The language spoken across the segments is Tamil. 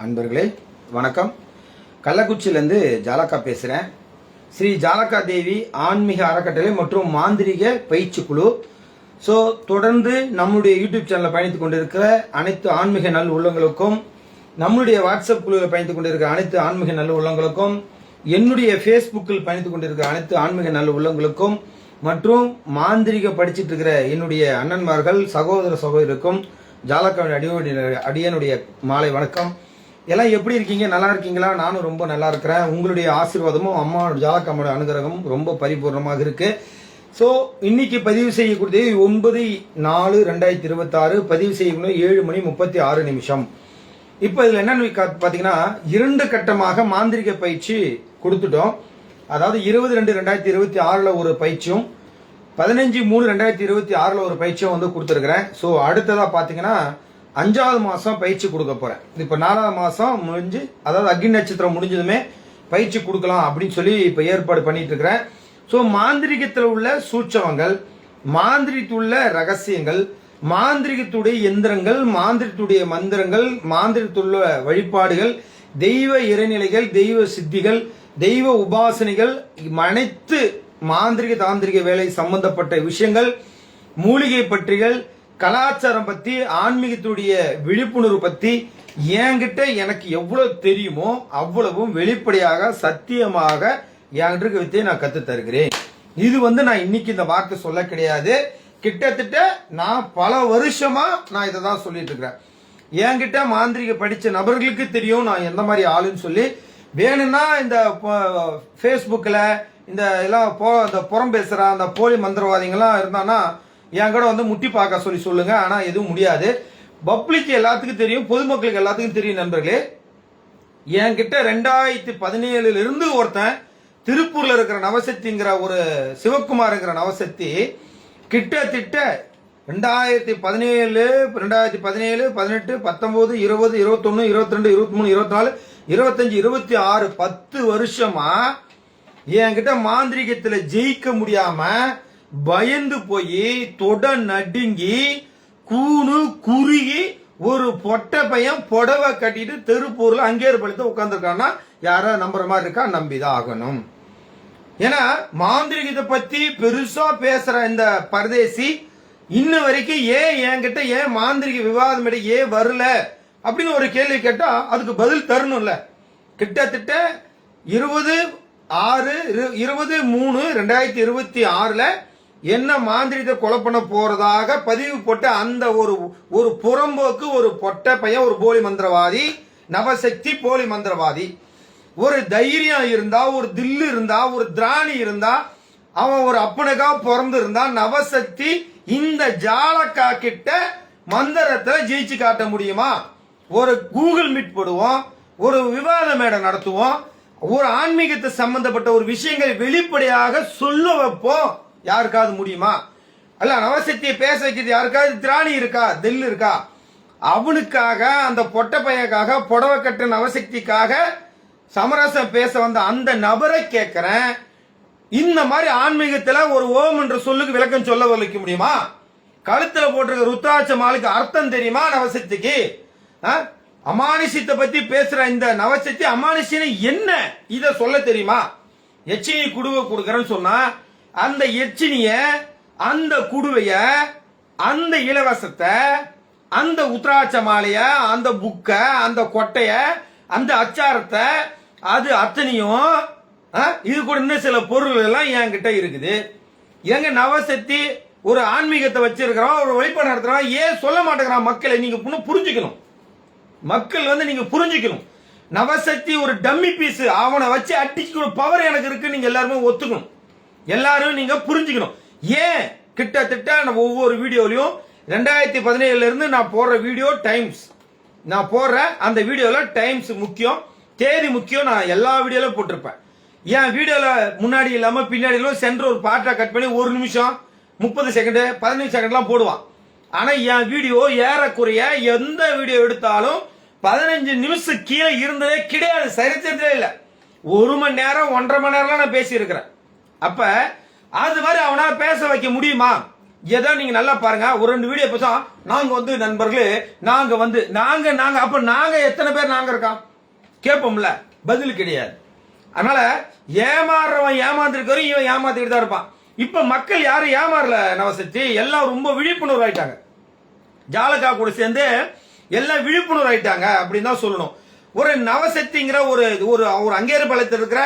அன்பர்களே வணக்கம். கள்ளக்குறிச்சியிலேருந்து ஜாலக்கா பேசுகிறேன். ஸ்ரீ ஜாலக்கா தேவி ஆன்மீக அறக்கட்டளை மற்றும் மாந்திரிக பயிற்சி குழு. ஸோ தொடர்ந்து நம்முடைய யூடியூப் சேனலில் பயணித்துக் கொண்டிருக்கிற அனைத்து ஆன்மீக நல் உள்ளங்களுக்கும், நம்முடைய வாட்ஸ்அப் குழுவில் பயணித்துக் கொண்டிருக்கிற அனைத்து ஆன்மீக நல்ல உள்ளங்களுக்கும், என்னுடைய ஃபேஸ்புக்கில் பயணித்துக் கொண்டிருக்கிற அனைத்து ஆன்மீக நல்ல உள்ளங்களுக்கும் மற்றும் மாந்திரிக படிச்சுட்டு இருக்கிற என்னுடைய அண்ணன்மார்கள் சகோதர சகோதரிக்கும் ஜாலக்காவின் அடியனுடைய மாலை வணக்கம். எல்லாம் எப்படி இருக்கீங்க? நல்லா இருக்கீங்களா? நானும் ரொம்ப நல்லா இருக்கிறேன். உங்களுடைய ஆசீர்வாதமும் அம்மா ஜாலக்காமோட அனுகிரகமும் ரொம்ப பரிபூர்ணமாக இருக்கு. ஸோ இன்னைக்கு பதிவு செய்யக்கூடியது 9/4/2026, பதிவு செய்யக்கூடிய 7:36. இப்போ இதில் என்னன்னு பார்த்தீங்கன்னா, 2 கட்டமாக மாந்திரிக பயிற்சி கொடுத்துட்டோம். அதாவது 20/2/2026 ஒரு பயிற்சியும் 15/3/2026 ஒரு பயிற்சியும் வந்து கொடுத்துருக்கிறேன். ஸோ அடுத்ததா பார்த்தீங்கன்னா 5வது மாசம் பயிற்சி கொடுக்க போறேன். இப்ப 4வது மாசம் முடிஞ்சு, அதாவது அக்னி நட்சத்திரம் முடிஞ்சதுமே பயிற்சி கொடுக்கலாம் அப்படின்னு சொல்லி இப்ப ஏற்பாடு பண்ணிட்டு இருக்கிறேன். ஸோ மாந்திரிகத்தில் உள்ள சூட்சமங்கள், மாந்திரிகத்தில் உள்ள ரகசியங்கள், மாந்திரிகத்துடைய எந்திரங்கள், மாந்திரிகத்துடைய மந்திரங்கள், மாந்திரிகத்துள்ள வழிபாடுகள், தெய்வ இறைநிலைகள், தெய்வ சித்திகள், தெய்வ உபாசனைகள், அனைத்து மாந்திரிக தாந்திரிக வேலை சம்பந்தப்பட்ட விஷயங்கள், மூலிகை பற்றிகள், கலாச்சாரம் பத்தி, ஆன்மீகத்துடைய விழிப்புணர்வு பத்தி என்கிட்ட எனக்கு எவ்வளவு தெரியுமோ அவ்வளவும் வெளிப்படையாக சத்தியமாக என்கிட்ட வித்தையை நான் கத்து தருகிறேன். இது வந்து நான் இன்னைக்கு இந்த வார்த்தை சொல்ல கிடையாது. கிட்டத்தட்ட நான் பல வருஷமா நான் இதை தான் சொல்லிட்டு இருக்கிறேன். என்கிட்ட மாந்திரிக படிச்ச நபர்களுக்கு தெரியும் நான் எந்த மாதிரி ஆளுன்னு சொல்லி. வேணும்னா இந்த ஃபேஸ்புக்கில் இந்த எல்லாம் இந்த புறம் பேசுற அந்த போலி மந்திரவாதிகள்லாம் இருந்தானா என் கூட வந்து முட்டி பார்க்க சொல்லி சொல்லுங்க. ஆனா எதுவும் முடியாது. பப்ளிக் எல்லாத்துக்கும் தெரியும், பொதுமக்களுக்கு எல்லாத்துக்கும் தெரியும். நண்பர்களே, என்கிட்ட 2017 இருந்து ஒருத்தன் திருப்பூர்ல இருக்கிற நவசக்திங்கிற ஒரு சிவகுமார்ங்கிற நவசக்தி கிட்டத்தட்ட 2017, 18, 19, 20, 21, 22, 23, 24, 25, 26 10 வருஷமா என்கிட்ட மாந்திரிகத்துல ஜெயிக்க முடியாம பயந்து போய் தொட நடுங்கி கூணு குறுகி ஒரு பொட்டை பையன் புடவை கட்டிட்டு திருப்பூர்ல அங்கேறு பழுத்து உட்காந்துருக்கான்னா யாரோ நம்புற மாதிரி இருக்கா? நம்பிதான் ஆகணும். ஏன்னா மாந்திரிகத்தை பத்தி பெருசா பேசுற இந்த பரதேசி இன்ன வரைக்கும் என்கிட்ட ஏன் மாந்திரிக விவாதம் ஏன் வரல அப்படின்னு ஒரு கேள்வி கேட்டா அதுக்கு பதில் தரணும்ல. கிட்டத்தட்ட 20/3/2026 என்ன மாந்திரிகத்தை கொலை பண்ண போறதாக பதிவு போட்ட அந்த ஒரு புறம்போக்கு ஒரு பொட்டை பையன், ஒரு போலி மந்திரவாதி, நவசக்தி போலி மந்திரவாதி. ஒரு தைரியம் இருந்தா, ஒரு தில்லு இருந்தா, ஒரு திராணி இருந்தா, அவன் ஒரு அப்பனுக்கா பிறந்து இருந்தா நவசக்தி இந்த ஜாலக்கா கிட்ட மந்திரத்தை ஜெயிச்சு காட்ட முடியுமா? ஒரு கூகுள் மீட் போடுவோம், ஒரு விவாத மேடை நடத்துவோம், ஒரு ஆன்மீகத்தை சம்பந்தப்பட்ட ஒரு விஷயங்களை வெளிப்படையாக சொல்ல வைப்போம். யாருக்காவது முடியுமா? அல்ல, நவசக்தியை பேச வைக்கிறது யாருக்காவது திராணி இருக்கா? தில்லு இருக்கா? அவனுக்காக, அந்த பொட்டை பையனுக்காக, புடவை கட்ட நவசக்திக்காக சமரசம் பேச வந்த அந்த நபரை கேட்கிறேன், இந்த மாதிரி ஆன்மீகத்துல ஒரு ஓம் என்ற சொல்லுக்கு விளக்கம் சொல்ல வைக்க முடியுமா? கழுத்துல போட்டிருக்க ருத்ராட்ச மாலைக்கு அர்த்தம் தெரியுமா நவசக்திக்கு? அமானுஷத்தை பத்தி பேசுற இந்த நவசக்தி அமானுஷின்னு என்ன இத சொல்ல தெரியுமா? எச்சினி குடுவை கொடுக்கறேன்னு சொன்னா அந்த எச்சினிய, அந்த குடுவைய, அந்த இலவசத்தை, அந்த உத்ராட்ச மாலைய, அந்த புக்க, அந்த கொட்டைய, அந்த அச்சாரத்தை, அது அத்தனையும் இது கூட இன்னும் சில பொருள் எல்லாம் என்கிட்ட இருக்குது. எங்க நவசக்தி ஒரு ஆன்மீகத்தை வச்சிருக்கிறோம், ஒரு வழிபாடு நடத்துறோம், ஏன் சொல்ல மாட்டேங்கிறான்? மக்களை நீங்க புரிஞ்சுக்கணும். மக்கள் வந்து நீங்க புரிஞ்சுக்கணும். நவசக்தி ஒரு டம்மி பீஸ், அவனை வச்சு அடிச்சுக்கிற பவர் எனக்கு இருக்கு. நீங்க எல்லாருமே ஒத்துக்கணும், எல்லாரும் நீங்க புரிஞ்சுக்கணும். ஏன் கிட்டத்தட்ட ஒவ்வொரு வீடியோலையும் 2017 இருந்து நான் போடுற வீடியோ டைம்ஸ், நான் போடுற அந்த வீடியோல டைம்ஸ் முக்கியம், தேதி முக்கியம். நான் எல்லா வீடியோல போட்டிருப்பேன். என் வீடியோல முன்னாடி இல்லாம பின்னாடி சென்ற ஒரு பாட்டை கட் பண்ணி 1 நிமிஷம் 30 செகண்ட் 15 செகண்ட்லாம் போடுவான். ஆனா என் வீடியோ ஏறக்குறைய எந்த வீடியோ எடுத்தாலும் 15 நிமிஷம் கீழே இருந்ததே கிடையாது, சரித்திரத்திலே இல்ல. 1 மணி நேரம் 1.5 மணி நேரம் நான் பேசி இருக்கிறேன். அப்ப அது மாதிரி அவனா பேச வைக்க முடியுமா? ஏதோ நீங்க நல்லா பாருங்க, ஒரு 2 வீடியோ பேசும். நாங்க வந்து நண்பர்களே, நாங்க வந்து நாங்க அப்ப நாங்க எத்தனை பேர் நாங்க இருக்கோம் கேட்போம்ல, பதில் கிடையாது. அதனால ஏமாறுறவன் ஏமாந்துருக்காரு, இவன் ஏமாத்திட்டு தான் இருப்பான். இப்ப மக்கள் யாரும் ஏமாறல நவசக்தி, எல்லாம் ரொம்ப விழிப்புணர்வு ஆயிட்டாங்க. ஜாலகா கூட சேர்ந்து எல்லாம் விழிப்புணர்வு ஆயிட்டாங்க அப்படின்னு தான் சொல்லணும். ஒரு நவசக்திங்கிற ஒரு ஒரு அங்கேறு பலத்தில் இருக்கிற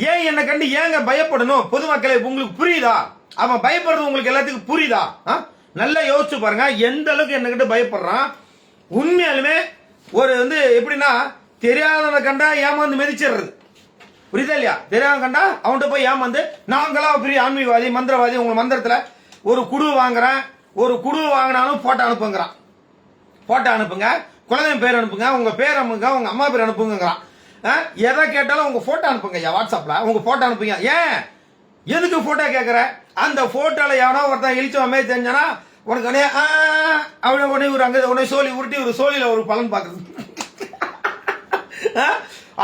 ஏன் என்ன கண்டு ஏங்க பயப்படணும்? பொதுமக்களை உங்களுக்கு புரியுதா? அவன் பயப்படுறது உங்களுக்கு எல்லாத்துக்கும் புரியுதா? நல்லா யோசிச்சு பாருங்க, எந்த அளவுக்கு என்ன கண்டு பயப்படுறான். உண்மையாலுமே ஒரு வந்து எப்படின்னா, தெரியாதவனை கண்டா ஏமாந்து மிதிச்சிடுறது, புரியுதா இல்லையா? தெரியாத கண்டா அவன்கிட்ட போய் ஏமாந்து, நாங்களா பெரிய ஆன்மீகவாதி மந்திரவாதி, உங்க மந்திரத்துல ஒரு குடு வாங்குறேன், ஒரு குடு வாங்கினாலும் போட்டோ அனுப்புங்கிறான். போட்டோ அனுப்புங்க, குழந்தை பேர் அனுப்புங்க, உங்க பேர் அனுப்புங்க, உங்க அம்மா பேர் அனுப்புங்கிறான். எதை கேட்டாலும் உங்க போட்டோ அனுப்புங்க, வாட்ஸ்அப்ல உங்க போட்டோ அனுப்புங்க. ஏன் எதுக்கு போட்டோ கேட்கற? அந்த போட்டோல எவனோ ஒருத்தன் இழிச்சவன் மாதிரி தெரிஞ்சானா உனக்கு அவனை உடனே ஒரு அங்க உடனே சோழி உருட்டி ஒரு சோழில ஒரு பலன் பார்க்குறது.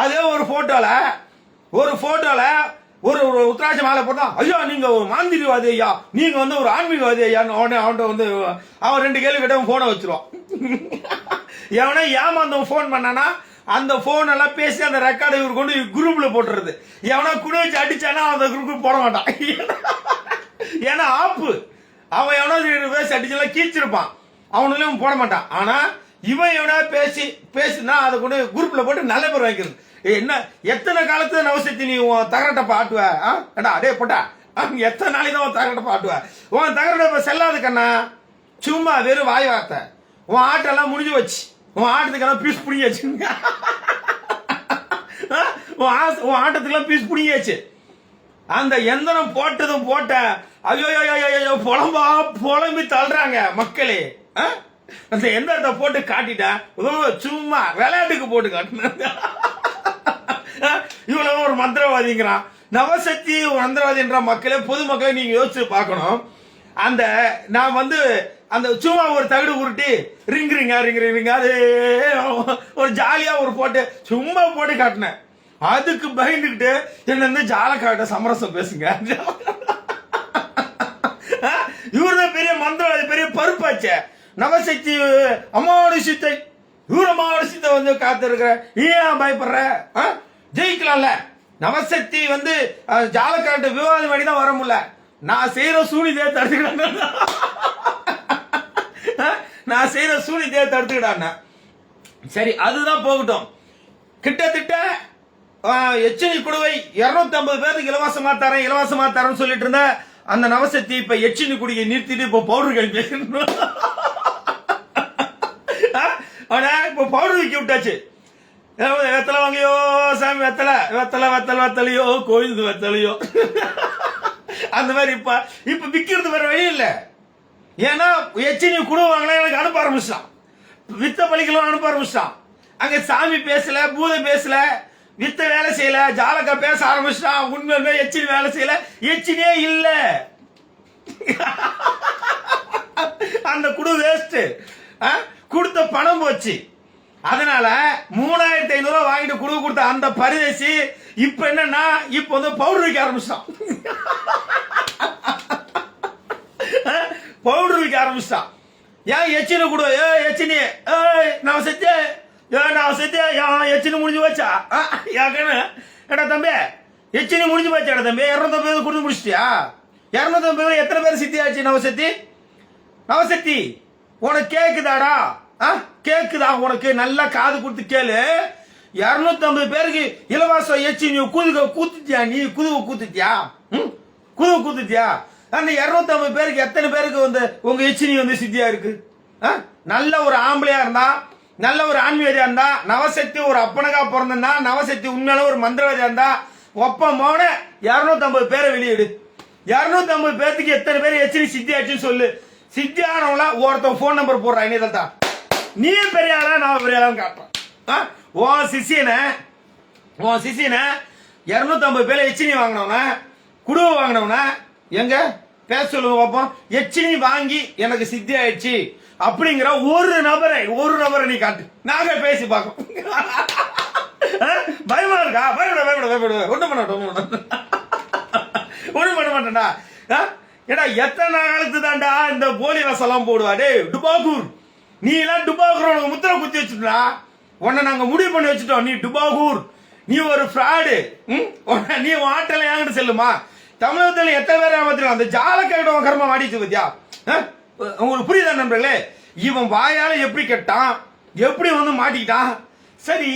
அதே ஒரு போட்டோல ஒரு உத்ராட்ச மாலை போட்டா, ஐயா நீங்க ஒரு மாந்திரிவாதி ஐயா, நீங்க வந்து ஒரு ஆன்மீகவாதி ஐயா, உடனே அவன்கிட்ட வந்து அவன் 2 கேள்வி கேட்ட போனை வச்சிருவான். எவனே ஏமாந்தவன் போன் பண்ணானா அந்த போன் எல்லாம் பேசி அந்த ரெக்கார்டை இவர் கொண்டு குரூப்ல போட்டுறது. எவனா குடி வச்சு அடிச்சானா அந்த குரூப் போட மாட்டான். ஏன்னா ஆப்பு அவன் எவனோ பேசி அடிச்செல்லாம் கீழ்ச்சிருப்பான், அவனும் போட மாட்டான். ஆனா இவன் எவனா பேசினா அதை கொண்டு குரூப்ல போட்டு நல்ல பேர் வாங்கிக்கிறது. என்ன எத்தனை காலத்துல நவசக்தி நீ உன் தகரட்டப்ப ஆட்டுவ? அடே போட்டா எத்தனை நாளைக்கு தான் உன் தகரட்டப்ப ஆட்டுவ? உன் தகரட்டப்ப செல்லாது கண்ணா, சும்மா வெறும் வாய் வார்த்தை. உன் ஆட்டெல்லாம் முடிஞ்சு வச்சு, உன் ஆட்டத்துக்கெல்லாம் பீஸ் புடியாச்சு, உன் ஆட்டத்துக்கெல்லாம் பீஸ் புடியாச்சு. அந்த எந்திரம் போட்டதும் போட்ட ஐயோ புலம்பி தள்ளுறாங்க மக்களே. அந்த எந்திரத்தை போட்டு காட்டிட்டேன், சும்மா விளையாட்டுக்கு போட்டு காட்டின. இவ்வளவு ஒரு மந்திரவாதிங்கிறான். நவசக்தி மந்திரவாதின்ற மக்களே, பொதுமக்களை நீங்க யோசிச்சு பார்க்கணும். அந்த நான் வந்து அந்த சும்மா ஒரு தகடு உருட்டி ரிங்க அது ஒரு ஜாலியா ஒரு போட்டு சும்மா போட்டு காட்டினேன். அதுக்கு பயந்துகிட்டு என்ன வந்து ஜாலக்காட்ட சமரசம் பேசுங்க. இவருதான் பெரிய மந்திரவாதி, பெரிய பருப்பாச்சே. நவசக்தி அம்மாவோட சித்தை, இவரம்மாவோட சித்தை வந்து காத்து இருக்கிற, ஏன் பயப்படுற? ஜெயிக்கலாம்ல. நவசக்தி வந்து ஜாலக்காட்ட விவாதம் பண்ணி தான் வர முடியல. நான் செய்யற சூனிதே தடுத்துக்கிட்டான், நான் செய்யற சூனிதே தடுத்துக்கிட்டான். சரி, அதுதான் போகட்டும். கிட்டத்தட்ட எச்சினி குடுவை 250 பேருக்கு இலவசமா தரேன் சொல்லிட்டு இருந்த அந்த நவசக்தி இப்ப எச்சினி குடியை நிறுத்திட்டு இப்ப பவுடர் கிளம்பி இப்ப பவுடர் விற்க விட்டாச்சு. வெத்தலை வாங்கியோ சாமி, வெத்தலையோ கோயில் வெத்தலையோ அந்த மாதிரி இப்ப விக்கிறது வேற வழி இல்ல. ஏன்னா எச்சினி குடு வாங்கலாம் எனக்கு அனுப்ப ஆரம்பிச்சான், வித்த பலிகளும் அனுப்ப ஆரம்பிச்சான். அங்க சாமி பேசல, பூதம் பேசல, வித்த வேலை செய்யல, ஜாலக்கா பேச ஆரம்பிச்சான். உண்மையுமே எச்சினி வேலை செய்யல, எச்சினியே இல்ல. அந்த குடு வேஸ்ட், கொடுத்த பணம் போச்சு. அதனால 3500 வாங்கிட்டு குடு கொடுத்த அந்த பரிதேசி இப்ப என்னன்னா இப்ப வந்து பவுடர் விற்க ஆரம்பிச்சான். பவுடர் விற்க ஆரம்பிச்சான். ஏன் எச்சினி குடு, எச்சினி நான் செத்தேன் எச்சினி முடிஞ்சு வச்சா ஏடா தம்பி, எச்சினி முடிஞ்சு போச்சாடா தம்பி, 250 பேர் கொடுத்து முடிச்சிட்டியா? 250 பேர் எத்தனை பேர் சித்தியாச்சு? நவசக்தி உனக்கு கேக்குதாடா? கேக்குதா உனக்கு? நல்லா காது கொடுத்து கேளு. 250 பேருக்கு இலவசம் எச்சினி கூத்துட்டியா? நீ குதுவை கூத்துட்டியா? அந்த 250 பேருக்கு எத்தனை பேருக்கு வந்து உங்க எச்சினி வந்து சித்தியா இருக்கு? நல்ல ஒரு ஆம்பளையா இருந்தா, நல்ல ஒரு ஆன்மீகதியா இருந்தா, நவசக்தி ஒரு அப்பனகா பிறந்தா, நவசக்தி உண்மையான ஒரு மந்திரவாதியா இருந்தா, ஒப்பமான 250 பேரை வெளியிடு. 250 பேருக்கு எத்தனை பேர் எச்சினி சித்தியாச்சுன்னு சொல்லு. சித்தியானவங்கள ஒருத்தன் போன் நம்பர் போடுறான், இனிதான் நீ பெரிய ஆளா நான் பெரிய ஆளான்னு காட்டுறான். உன் சிஷியனை 250 பேர் எச்சினி வாங்கினவன, குடுவை வாங்கினவன எங்க பேச சொல்லுங்க பார்ப்போம். எச்சினி வாங்கி எனக்கு சித்தி ஆயிடுச்சு அப்படிங்கிற ஒரு நபரை நீ காட்டு, நாங்க பேசி பார்க்கோம். பயமா இருக்கா? பயப்பட ஒண்ணும் பண்ண மாட்டேன்டா. ஏடா எத்தனை காலத்து தாண்டா இந்த போலி வசலாம் போடுவா? டே டுபாகூர், நீ எல்லாம் டுபாகூர் உனக்கு முத்திரை குத்தி வச்சுட்டா, உன்னை நாங்க முடிவு பண்ணி வச்சுட்டோம். நீ டுபாகூர், நீ ஒரு ஃப்ராடு. நீ ஆட்டல என்கிட்ட செல்லுமா? தமிழகத்தில் எத்தனை பேர் ஏமாத்திருக்கான்? அந்த ஜாலக்காயிட்ட கர்மம் வாடிச்சு பத்தியா? உங்களுக்கு புரியுதா நண்பர்களே? இவன் வாயால எப்படி கெட்டான், எப்படி வந்து மாட்டிக்கிட்டான். சரி,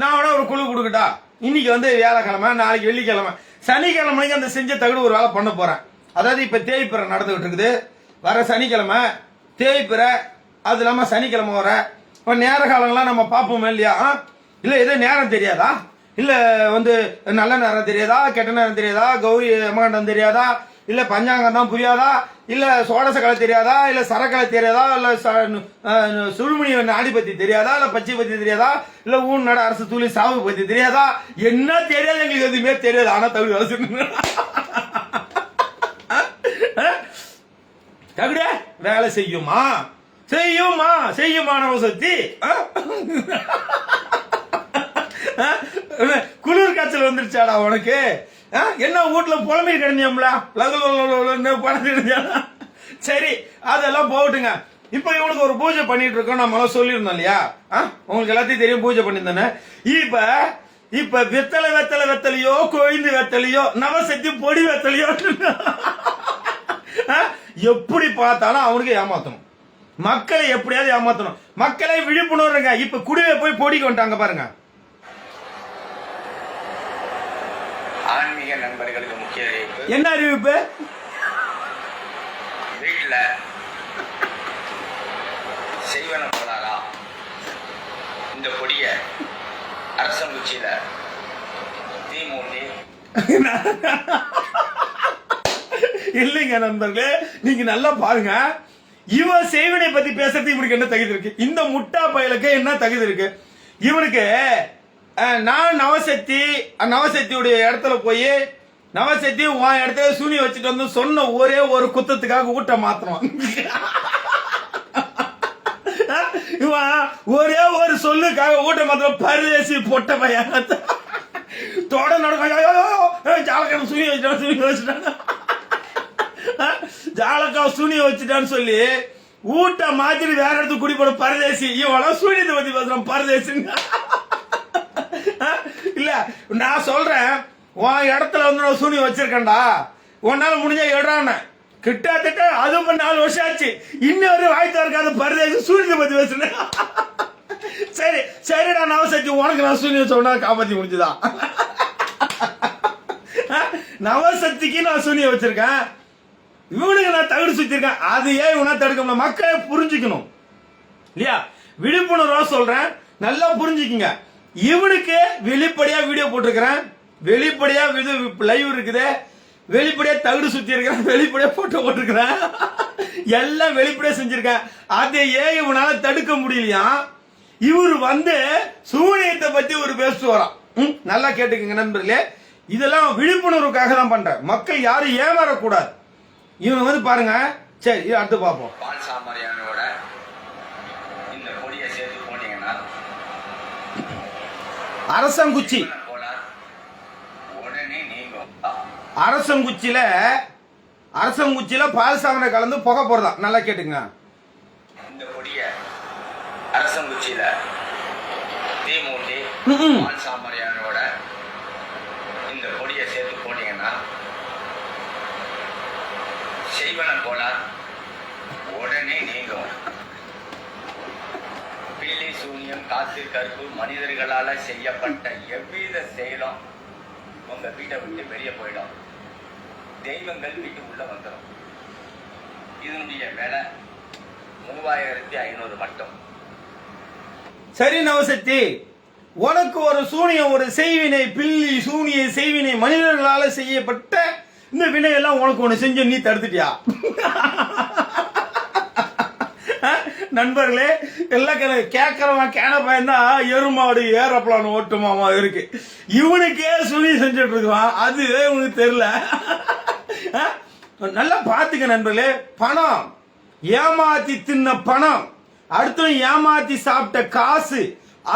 நான் ஒரு குழு கொடுக்கட்டா? இன்னைக்கு வந்து வியாழக்கிழமை, நாளைக்கு வெள்ளிக்கிழமை, சனிக்கிழமைக்கு அந்த செஞ்ச தகுடு ஒரு வேலை பண்ண போறேன். அதாவது இப்ப தேய்பிறை நடந்துகிட்டு இருக்குது. வர சனிக்கிழமை தேய்பிறை, அது இல்லாம சனிக்கிழமை வர நேர காலங்கள்லாம் நம்ம பார்ப்போமே இல்லையா? இல்ல எதோ நேரம் தெரியாதா? இல்ல வந்து நல்ல நேரம் தெரியாதா, கெட்ட நேரம் தெரியாதா, கௌரி யமகண்டம் தெரியாதா, இல்ல பஞ்சாங்கம் தான் புரியாதா, இல்ல சோடச கலை தெரியாதா, இல்ல சரக்கலை தெரியாதா, இல்ல சுழுமணி நாடி பத்தி தெரியாதா, இல்ல பச்சை பத்தி தெரியாதா, இல்ல ஊன் நட அரசு தூளி சாவு பத்தி தெரியாதா? என்ன தெரியாது, எங்களுக்கு எதுவுமே தெரியாது. ஆனா தகுடு தகுட வேலை செய்யுமா? செய்யுமா? செய்யுமா நவசக்தி? குளிர் காய்ச்சல் வந்துருச்சாடா உனக்கு? என்ன வீட்டுல புலம்பி கிடந்தியம்ல, சரி அதெல்லாம் போட்டுங்க. இப்ப இவனுக்கு ஒரு பூஜை பண்ணிட்டு இருக்கோம், நம்ம சொல்லியிருந்தோம் இல்லையா? உங்களுக்கு எல்லாத்தையும் தெரியும், பூஜை பண்ணியிருந்தானே. இப்ப வெத்தலையோ கொழுந்து வெத்தலையோ நவசக்தி பொடி வெத்தலையோ எப்படி பார்த்தாலும் அவனுக்கு ஏமாத்தணும், மக்களை எப்படியாவது ஏமாத்தணும், மக்களை விழிப்புணர்வுங்க. இப்ப குடிவை போய் பொடிக்கு வந்துட்டாங்க பாருங்க. ஆன்மீக நண்பர்களுக்கு முக்கிய அறிவிப்பு. என்ன அறிவிப்பு? வீட்டுல செய்வன போலாரா இந்த பொடிய அரசங்குச்சியில தீ மூட்டி இல்லைங்க நண்பர்களே, நீங்க நல்லா பாருங்க. இவன் செய்வனை பத்தி பேசுறது இவனுக்கு என்ன தகுதி இருக்கு? இந்த முட்டா பயலுக்கு என்ன தகுதி இருக்கு? இவனுக்கு நான் நவசக்தியுடைய இடத்துல போய் நவசக்தி உன் இடத்துல சூனி வச்சுட்டு வந்து சொன்ன ஒரே ஒரு குத்தத்துக்காக ஊட்ட மாத்தணும். ஒரே ஒரு சொல்லுக்காக ஊட்ட மாத்திரம் பரதேசி பொட்ட பையன் தொட ஜாலக்கா சூனி வச்சுட்டாங்க, ஜாலக்கா சூனி வச்சுட்டான்னு சொல்லி ஊட்ட மாதிரி வேற இடத்துக்கு குடிப்போட பரதேசி. இவள சூனியத்தை பத்தி பேசுறான் பரதேசிங்க. இல்ல நான் சொல்றேன், உன் இடத்துல வந்து நான் சூனி வச்சிருக்கேன்டா, உன்னால முடிஞ்சா எடுறான்னு கிட்டத்தட்ட அது 4 வருஷம் ஆச்சு, இன்னொரு வாய்த்தா இருக்காது பரதேசி சூனியத்தை பத்தி பேசுறேன். சரி சரிடா நவசக்தி, உனக்கு நான் சூனிய சொன்னா காப்பாத்தி முடிஞ்சுதான். நவசக்திக்கு நான் சூனிய வச்சிருக்கேன், இவனுக்கு நான் தகுடு சுத்திருக்கேன். அது ஏன் இவனா தடுக்க முடியல? மக்களை புரிஞ்சுக்கணும் இல்லையா? விழிப்புணர்வா சொல்றேன், நல்லா புரிஞ்சுக்குங்க. இவனுக்கு வெளிப்படையா வீடியோ போட்டிருக்கிறேன், வெளிப்படையா லைவ் இருக்குது, வெளிப்படையா தகுடு சுத்தி இருக்கிறேன், வெளிப்படையா போட்டோ போட்டிருக்கிறேன், எல்லாம் வெளிப்படையா செஞ்சிருக்கேன். அதை ஏன் இவனால தடுக்க முடியலையா? இவரு வந்து சூனியத்தை பத்தி ஒரு பேசிட்டு வரான். நல்லா கேட்டுக்கங்க நண்பர்களே, இதெல்லாம் விழிப்புணர்வுக்காக தான் பண்றேன், மக்கள் யாரும் ஏமாறக்கூடாது. இவங்க வந்து பாருங்க. சரி அடுத்து பார்ப்போம். பால் சாமரியானோட இந்த பொடியை சேர்த்து போனீங்கன்னா அரசங்குச்சி உடனே நீங்கும். அரசங்குச்சியில பால் சாமனை கலந்து புகை போறதான். நல்லா கேட்டுங்க. இந்த பொடிய அரசங்குச்சியில தீ மூட்டி பால் சாமரியானோட இந்த பொடியை சேர்த்து போனீங்கன்னா செய்வன போல உடனே நீங்கும். பில்லி சூனியம் காத்து கருப்பு மனிதர்களால செய்யப்பட்ட எவ்வித செயலும் உங்க வீட்டை விட்டு வெளியே போயிடும், தெய்வங்கள் வீட்டு உள்ள வந்துடும். இதனுடைய விலை 3500 மட்டும். சரி நவசக்தி, உனக்கு ஒரு சூனியம், ஒரு செய்வினை, பில்லி சூனிய செய்வினை, மனிதர்களால செய்யப்பட்ட இந்த வினையெல்லாம் உனக்கு ஒண்ணு செஞ்சு நீ தடுத்துட்டியா? நண்பர்களே எல்லாம் கேட்கறவன் கேன பயந்தா எருமாடு ஏரோப்ளான் ஓட்டுமாமா இருக்கு. இவனுக்கே சுனி செஞ்சுட்டு இருக்கான், அது உனக்கு தெரியல. நல்லா பாத்துக்க நண்பர்களே, பணம் ஏமாத்தி தின்ன பணம், அடுத்து ஏமாத்தி சாப்பிட்ட காசு,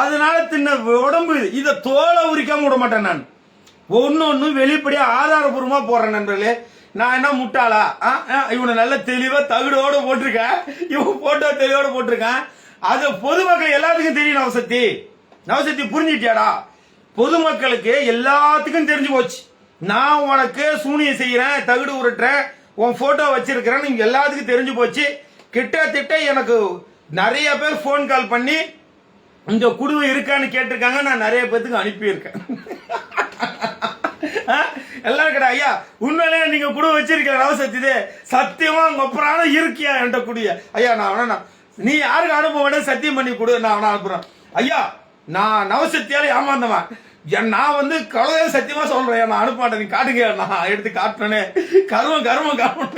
அதனால தின்ன உடம்பு, இத தோலை உரிக்காம விட மாட்டேன் நான். ஒன்னு வெளிப்படையா ஆதாரபூர்வமா போறேன் நண்பர்களே. நான் என்ன முட்டாளா? இவனை நல்ல தெளிவா தகுடோட போட்டிருக்கேன், இவன் போட்டோ தெளிவோட போட்டிருக்கேன். அது பொதுமக்கள் எல்லாத்துக்கும் தெரியும். நவசக்தி புரிஞ்சுட்டியாடா? பொதுமக்களுக்கு எல்லாத்துக்கும் தெரிஞ்சு போச்சு. நான் உனக்கு சூனியம் செய்யறேன், தகுடு உருட்டுறேன், உன் போட்டோ வச்சிருக்கிறேன், நீங்க எல்லாத்துக்கும் தெரிஞ்சு போச்சு. கிட்டத்தட்ட எனக்கு நிறைய பேர் போன் கால் பண்ணி இந்த குடுவை இருக்கான்னு கேட்டிருக்காங்க. நான் நிறைய பேருக்கு அனுப்பியிருக்கேன். எல்லாரும் கேட்டா, ஐயா உண்மையிலேயே நீங்க குடுவை வச்சிருக்க நவசக்தி? சத்தியமா உங்க அப்புறம் இருக்கியா என்கிட்ட குடிய? ஐயா நான் நீ யாருக்கு அனுப்ப வேண்டாம், சத்தியம் பண்ணி கொடு, நான் அனுப்புறேன். ஐயா நான் நவசக்தியால ஏமாந்தவன், நான் வந்து கவலையா சத்தியமா சொல்றேன், நான் அனுப்ப மாட்டேன், நீ காட்டுங்க. நான் எடுத்து காட்டுனே கர்மம்.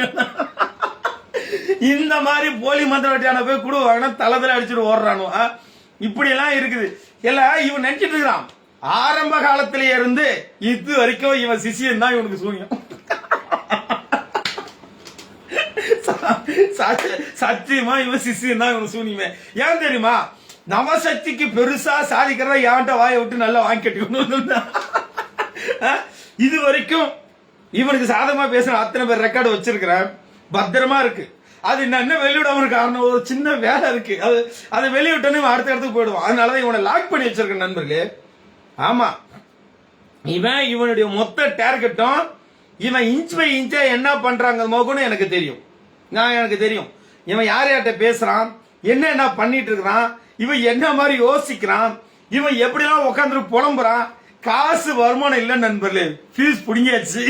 இந்த மாதிரி போலி மந்திரவாட்டியான போய் குடு வாங்கினா தளத்துல அடிச்சுட்டு ஓடுறானு. இப்படி எல்லாம் இருக்குது. எல்லாம் இவன் நினைச்சிட்டு இருக்கிறான் ஆரம்ப காலத்திலே இருந்து இது வரைக்கும் இவன் சிஷியன் தான் இவனுக்கு சூனியம். சத்தியமா இவன் சிஷியன் தான் இவனுக்கு சூனியமே. ஏன் தெரியுமா? நவசக்திக்கு பெருசா சாதிக்கிறதா என்கிட்ட வாயை விட்டு நல்லா வாங்கி கட்டிக்கணும். இது வரைக்கும் இவனுக்கு சாதகமா பேசுற அத்தனை பேர் ரெக்கார்டு வச்சிருக்கிறேன், பத்திரமா இருக்கு. அது என்ன வெளியிடாம காரணம், ஒரு சின்ன வேலை இருக்கு, அதை வெளியிட்டோன்னு அடுத்த இடத்துக்கு போயிடுவான். அதனாலதான் இவனை லாக் பண்ணி வச்சிருக்கேன் நண்பர்களே. ஆமா, இவனுடைய மொத்த டார்கெட்டும் இவன் இன்ச் பை இன்ச்சா என்ன பண்றாங்க மோகன்னு எனக்கு தெரியும். இவன் யார்கிட்ட பேசுறான், என்ன பண்ணிட்டு இருக்கிறான், இவன் என்ன மாதிரி யோசிக்கிறான், இவன் எப்படிலாம் உட்காந்துட்டு புலம்புறான். காசு வருமானம் இல்ல நண்பர்களே, ஃபீஸ் புடிங்கியாச்சு.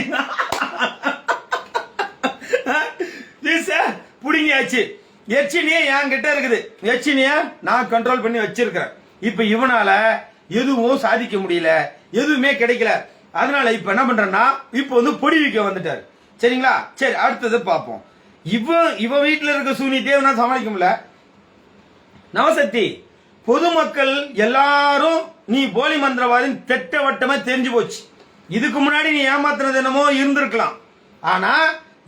புடிங்கியாச்சு. எச்சினியே என்கிட்ட இருக்குது, எச்சினிய நான் கண்ட்ரோல் பண்ணி வச்சிருக்கிறேன். இப்ப இவனால எதுவும் சாதிக்க முடியல, எதுவுமே கிடைக்கல. அதனால இப்ப என்ன பண்றேன்னா, இப்ப வந்து பொடி வைக்க வந்துட்டாரு. சரிங்களா? சரி, அடுத்தது பார்ப்போம். இவ வீட்டுல இருக்க சூனியத்தையே நான் சமாளிக்க முடியல. நவசக்தி, பொதுமக்கள் எல்லாரும் நீ போலி மந்திரவாதின் திட்டவட்டமா தெரிஞ்சு போச்சு. இதுக்கு முன்னாடி நீ ஏமாத்துறது என்னமோ இருந்திருக்கலாம், ஆனா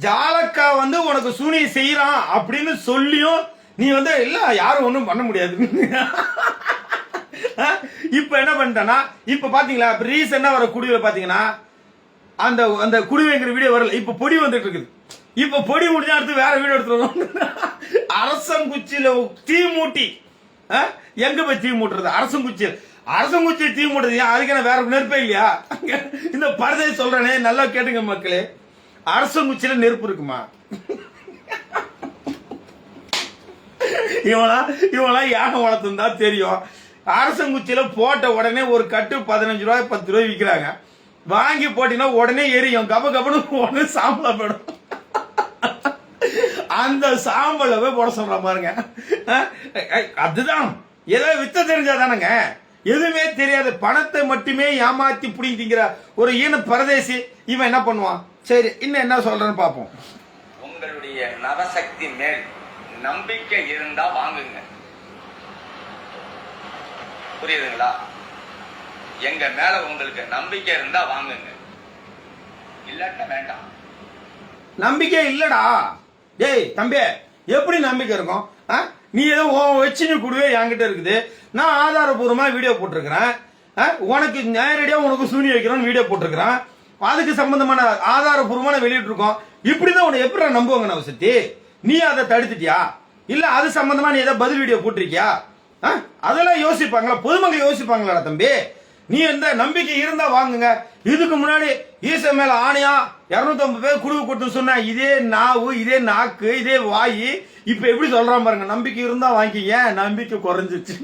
ஜாலக்கா வந்து உனக்கு சூனியம் செய்யறான் அப்படின்னு சொல்லியும் நீ வந்து இல்ல யாரும் ஒண்ணும் பண்ண முடியாது. இப்ப என்ன பண்ணிட்டனா, இப்ப பாத்தீங்களா ரீசெண்டா வர குடியில பாத்தீங்கன்னா அந்த குடிவைங்கிற வீடியோ வரல, இப்ப பொடி வந்துட்டு இருக்குது. இப்ப பொடி முடிஞ்சா அடுத்து வேற வீடியோ எடுத்துருவோம். அரசங்குச்சியில தீ மூட்டி, எங்க போய் தீ மூட்டுறது? அரசங்குச்சி தீ மூட்டுறது, அதுக்கு வேற நெருப்பே இல்லையா? இந்த பரதை சொல்றேனே, நல்லா கேட்டுங்க மக்களே. அரசங்குச்சியில நெருப்பு இருக்குமா? இவனா யானை வளர்த்துந்தா தெரியும். அரசங்குச்சியில போட்ட உடனே ஒரு கட்டு 15 ரூபாய் 10 ரூபாய் விற்கிறாங்க. வாங்கி போட்டீங்கன்னா உடனே எரியும், கபன்னு உடனே சாம்பலா போயிடும். அந்த சாம்பல போய் போட சொல்ற பாருங்க. அதுதான் ஏதோ வித்த தெரிஞ்சாதானுங்க. எதுவுமே தெரியாது, பணத்தை மட்டுமே ஏமாத்தி பிடிங்கிற ஒரு ஈன பரதேசி இவன் என்ன பண்ணுவான்? சரி, இன்னும் என்ன சொல்றேன்னு பாப்போம். உங்களுடைய நவசக்தி மேல் நம்பிக்கை இருந்தா வாங்குங்க. புரியுதுங்களா? எங்க மேல உங்களுக்கு நம்பிக்கை இருந்தா வாங்குங்க, இல்லாட்ட வேண்டாம். நம்பிக்கை இல்லடா டேய் தம்பி, எப்படி நம்பிக்கை இருக்கும்? நீ ஏதோ வச்சு நீ கூடவே என்கிட்ட இருக்குது, நான் ஆதாரபூர்வமா வீடியோ போட்டிருக்கிறேன், உனக்கு நேரடியா உனக்கு சூனி வைக்கிறோம் வீடியோ போட்டிருக்கிறேன், அதுக்கு சம்பந்தமான ஆதாரபூர்வமான வெளியிட்டு இருக்கோம். இப்படிதான் உன்னை எப்படி நம்புவாங்க நவசக்தி? நீ அதை தடுத்துட்டியா? இல்ல அது சம்பந்தமா நீ ஏதாவது பதில் வீடியோ போட்டிருக்கியா? அதெல்லாம் யோசிப்பாங்களா? பொதுமக்கள் யோசிப்பாங்களா தம்பி? நீ எந்த நம்பிக்கை இருந்தா வாங்குங்க. இதுக்கு முன்னாடி ஈச மேல ஆணையா 250 பேர் குடுவு கொடுத்து சொன்ன இதே நாவு, இதே நாக்கு, இதே வாயி இப்ப எப்படி சொல்றான் பாருங்க. நம்பிக்கை இருந்தா வாங்கிக்க. நம்பிக்கை குறைஞ்சிச்சு.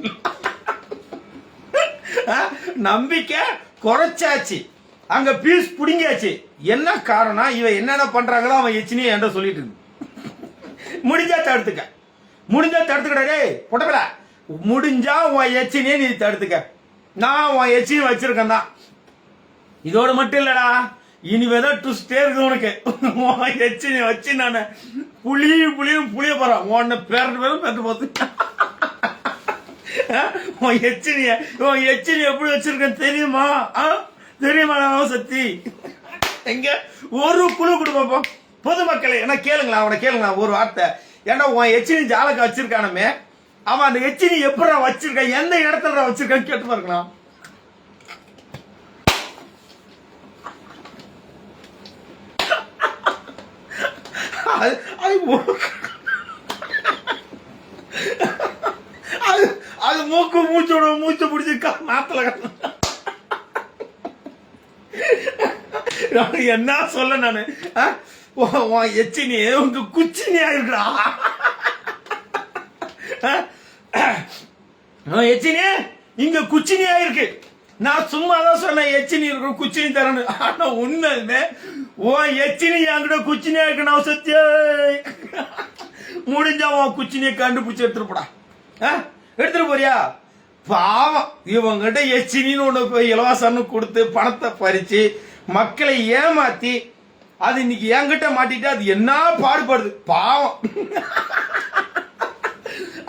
நம்பிக்கை குறைச்சாச்சு, அங்க பீஸ் புடிங்காச்சு. என்ன காரணம்? இவன் என்னென்ன பண்றாங்களோ அவன் எச்சினியே என்ற சொல்லிட்டு இருக்கு. முடிஞ்சா தடுத்துக்கடா டேய் பொட்டப்பல, முடிஞ்சா உன் எச்சினியே நீ தடுத்துக்க. நான் உன் எச்சினி வச்சிருக்கேன் தான். இதோட மட்டும் இல்லடா, இனிமேதான் ட்விஸ்டே இருக்கு உனக்கு. உன் எச்சினி வச்சு நான் புளிய போறான். உன்னை பேரட்டு போது உன் எச்சினிய எப்படி வச்சிருக்கேன் தெரியுமா? தெரியுமா சக்தி? எங்க ஒரு குழு கொடுப்போம் பொதுமக்களை. என்ன கேளுங்களா, அவனை கேளுங்களா ஒரு வார்த்தை. ஏன்னா உன் எச்சினி ஜாலக்கா வச்சிருக்கானுமே, அவன் அந்த எச்சினி எப்படி வச்சிருக்கான், எந்த இடத்துல வச்சிருக்கான்னு கேட்டு பாருக்கலாம். அது அது அது அது மூச்சோட மூச்சை பிடிச்சி நாத்துல என்ன சொல்ல நானு எச்சினி உங்க குச்சினியா இருக்குடா எச்சினி இங்க குச்சினியா இருக்கு. நான் சும்மா தான் சொன்னேன் எச்சினி இருக்கு குச்சினி தரணும். ஆனா உண்மையுமே எச்சினி என்கிட்ட குச்சினியா இருக்கு. நான் சத்திய முடிஞ்சா உன் குச்சினியை கண்டுபிடிச்சு எடுத்துருப்படா. எடுத்துட்டு போறியா? பாவம் இவங்கிட்ட எச்சினின்னு ஒண்ணு போய் இலவசம்னு கொடுத்து பணத்தை பறிச்சு மக்களை ஏமாத்தி அது இன்னைக்கு என்கிட்ட மாட்டிட்டு அது என்ன பாடுபடுது பாவம்.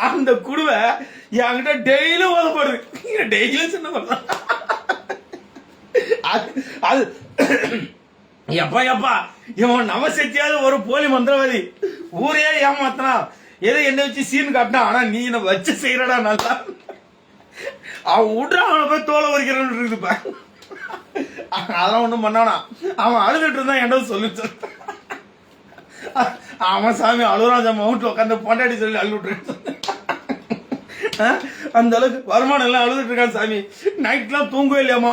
அந்த குடுவை என்கிட்ட டெய்லியும் உதப்படுது. டெய்லியும் சொன்ன அது எப்பா எப்பா இவன் நவசக்தியாவது ஒரு போலி மந்திரவாதி ஊரே ஏமாத்தினா எதை என்ன வச்சு சீன் காட்டினா. ஆனா நீ என்ன வச்சு செய்யறடா நல்லா. அவன் விட்றான் அவனை போய் தோலை உரிக்கிறன்னு இருக்குதுப்பா. அதெல்லாம் ஒண்ணும் பண்ணானா அவன் அழுதுட்டு இருந்தான். என்ன சொல்லு அவன் சாமி அழுகுறான். மவுண்ட்ல உட்காந்து பொண்டாடி சொல்லி அழுவிட்டு அந்த அளவுக்கு வருமானம் எல்லாம் அழுதுட்டு இருக்கான் சாமி. நைட்லாம் தூங்கவே இல்லையாமா.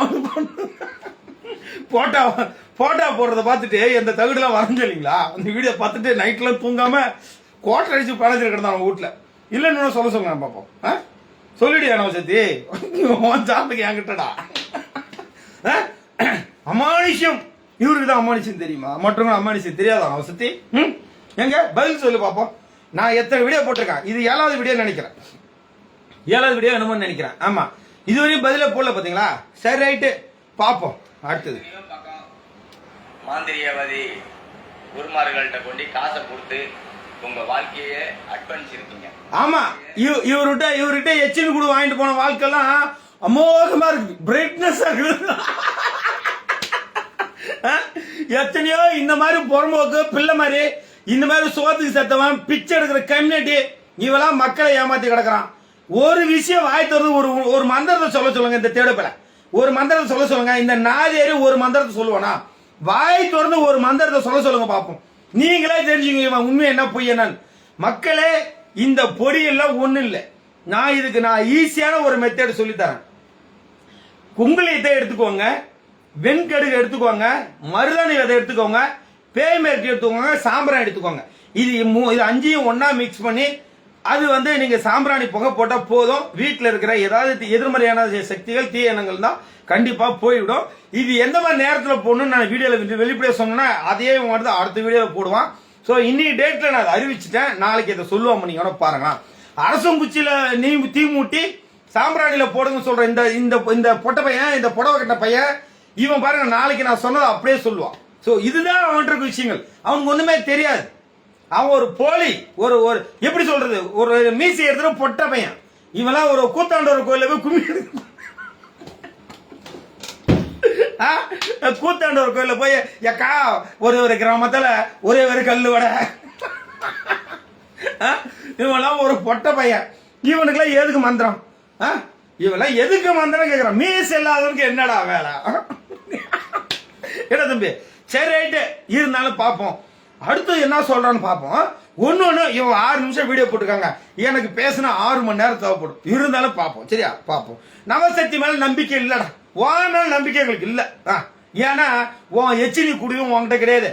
போட்டா போடுறத பார்த்துட்டு எந்த தகுடுலாம் வரைஞ்சு இல்லைங்களா அந்த வீடியோ பார்த்துட்டு நைட்லாம் தூங்காம கோட்டை அடிச்சு பழஞ்சிட்டு கிடந்தான் அவன் வீட்டுல. இல்லைன்னு சொல்ல சொல்லுங்க பார்ப்போம். சொல்லிடியா நவசக்தி சாப்பிட்டுக்கு என்கிட்டடா. அமானுஷ்யம் இவருக்கு தான் அமானுஷ்யம் தெரியுமா? மற்றவங்க அமானுஷ்யம் தெரியாதா நவசக்தி? எங்க பதில் சொல்லு பார்ப்போம். நான் எத்தனை வீடியோ போட்டிருக்கேன். இது 7வது வீடியோ நினைக்கிறேன். 7வது வீடியோ என்னமோ நினைக்கிறேன். ஆமா இதுவரையும் பதில போடல பாத்தீங்களா? சரி ரைட்டு பாப்போம். அடுத்தது மாந்திரியவாதி குருமார்கள்ட்ட கொண்டு காசை கொடுத்து உங்க வாழ்க்கைய அர்ப்பணிச்சிருக்கீங்க. ஆமா இவர்கிட்ட எச்சினு கூட வாங்கிட்டு போன வாழ்க்கைலாம் அமோகமா இருக்கு. பிரைட்னஸ் இருக்குது. எத்தனையோ இந்த மாதிரி புறம்போக்கு பிள்ளை மாதிரி இந்த மாதிரி சோத்துக்கு செத்தவன் பிச்சை எடுக்கிற கம்யூனிட்டி இவெல்லாம் மக்களை ஏமாத்தி கிடக்குறான். ஒரு விஷயம் வாய் தருது. ஒரு மந்திரத்தை சொல்ல சொல்லுங்க. இந்த தேடப்பல ஒரு மந்திரத்தை சொல்ல சொல்லுங்க. இந்த நாதேரி ஒரு மந்திரத்தை சொல்லுவானா? வாய் திறந்து ஒரு மந்திரத்தை சொல்ல சொல்லுங்க பாப்போம். நீங்களே தெரிஞ்சுங்க உண்மை என்ன பொய் என்னன்னு. மக்களே இந்த பொடி எல்லாம் ஒண்ணு இல்லை. நான் ஈஸியான ஒரு மெத்தட் சொல்லி தரேன். குங்குளியத்தை எடுத்துக்கோங்க, வெண்கடுகு எடுத்துக்கோங்க, மருதாணி விதை எடுத்துக்கோங்க, பேய்மேற்கு எடுத்துக்கோங்க, சாம்பிராணி எடுத்துக்கோங்க. இது 5ஐயும் ஒன்னா மிக்ஸ் பண்ணி அது நீங்க சாம்பிராணி புகை போட்டா போதும். வீட்டில் இருக்கிற ஏதாவது எதிர்மறையான சக்திகள் தீய எண்ணங்கள் தான் கண்டிப்பா போய்விடும். இது எந்த மாதிரி நேரத்தில் போடணும்னு நான் வீடியோல வெளிப்படையா சொன்னா அதையே அடுத்த வீடியோல போடுவான். ஸோ இன்னைக்கு டேட்ல நான் அதை அறிவிச்சிட்டேன். நாளைக்கு இதை சொல்லுவான் நீங்க பாருங்க. அரசங்குச்சியில தீ மூட்டி சாம்பிராணியில போடுங்க சொல்ற இந்த பொட்டை பையன், இந்த புடவை கட்ட பையன் இவன் பாருங்க நாளைக்கு நான் சொன்னதை அப்படியே சொல்லுவான். ஸோ இதுதான் அவன்கிட்ட இருக்க விஷயங்கள். அவனுக்கு ஒண்ணுமே தெரியாது. அவன் ஒரு போலி ஒரு எப்படி சொல்றது ஒரு மீசி எடுத்துட்டு பொட்ட பையன். இவெல்லாம் ஒரு கூத்தாண்டவர் கோயில போய் கும்மி கூத்தாண்டவர் கோயில போய் எக்கா ஒரு கிராமத்துல ஒரே ஒரு கல்லு வட. இவெல்லாம் ஒரு பொட்ட பையன். இவனுக்குலாம் எதுக்கு மந்திரம்? இவெல்லாம் எதுக்கு மந்திரம் கேக்குறான்? மீஸ் இல்லாதவனுக்கு என்னடா வேலை? என்ன தம்பி? சரி ரைட்டு இருந்தாலும் பார்ப்போம். அடுத்து என்ன சொல்றான்னு பார்ப்போம். ஒன்னு இவன் 6 நிமிஷம் வீடியோ போட்டுருக்காங்க. எனக்கு பேசினா 6 மணி நேரம் தேவைப்படும். இருந்தாலும் பார்ப்போம். சரியா? பார்ப்போம். நவசக்தி மேல நம்பிக்கை இல்லடா. உன் மேல நம்பிக்கை எங்களுக்கு இல்ல. ஏன்னா உன் எச்சினி குடியும் உன்கிட்ட கிடையாது.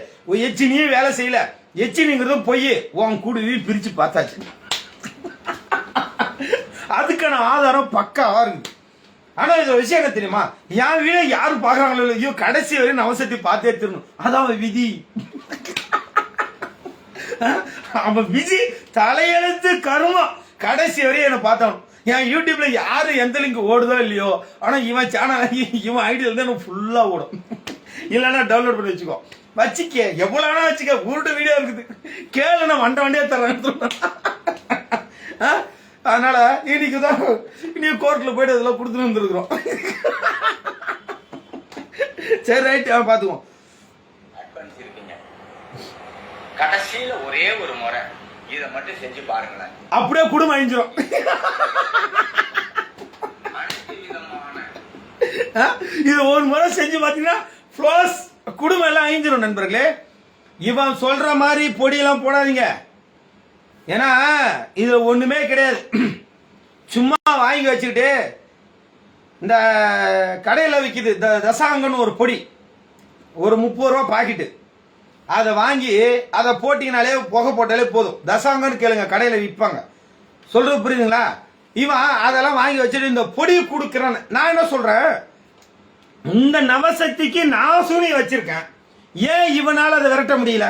எச்சினியும் வேலை செய்யல. எச்சினிங்கிறது பொய். உன் குடியும் பிரிச்சு பார்த்தாச்சு. அதுக்கான ஆதாரம் பக்காவா இருக்கு. ஆனா இது விஷயம் என்ன தெரியுமா? என் வீட யாரும் பாக்குறாங்களோ ஐயோ கடைசி வரையும் நவசக்தி பார்த்தே திருணும். அதான் விதி. அவன் விதி தலையெழுத்து கருமம். கடைசி வரையும் என்ன பார்த்தான். என் யூடியூப்ல யாரு எந்த லிங்க் ஓடுதோ இல்லையோ, ஆனா இவன் சேனல் இவன் ஐடியில இருந்து எனக்கு ஃபுல்லா ஓடும். இல்லைன்னா டவுன்லோட் பண்ணி வச்சுக்கோ. வச்சுக்க எவ்வளவு வச்சுக்க. உருட்டு வீடியோ இருக்குது. கேளு நான் வண்டியா தரேன். அதனால இன்னைக்குதான் நீ கோர்ட்ல போயிட்டு அதெல்லாம் கொடுத்துட்டு வந்துருக்கிறோம். சரி ரைட் பாத்துக்குவோம். கடைசியில ஒரே ஒரு முறை இதை மட்டும் செஞ்சு பாருங்களேன். அப்படியே குடும்பம் அழிஞ்சிரும். இது ஒரு முறை செஞ்சு பாத்தீங்கன்னா குடும்பம் எல்லாம் அழிஞ்சிரும் நண்பர்களே. இவன் சொல்ற மாதிரி பொடியெல்லாம் போடாதீங்க. ஏன்னா இது ஒண்ணுமே கிடையாது. சும்மா வாங்கி வச்சுக்கிட்டு இந்த கடையில் விற்கிது தசாங்கன்னு ஒரு பொடி, ஒரு 30 ரூபா பாக்கெட்டு. அதை வாங்கி அதை போட்டிங்கனாலே புகை போட்டாலே போதும். தசாங்கன்னு கேளுங்க, கடையில் விற்பாங்க. சொல்றது புரியுதுங்களா? இவன் அதெல்லாம் வாங்கி வச்சுட்டு இந்த பொடி கொடுக்குறான்னு நான் என்ன சொல்றேன், இந்த நவசக்திக்கு நான் சூனி வச்சிருக்கேன், ஏன் இவனால அதை விரட்ட முடியல?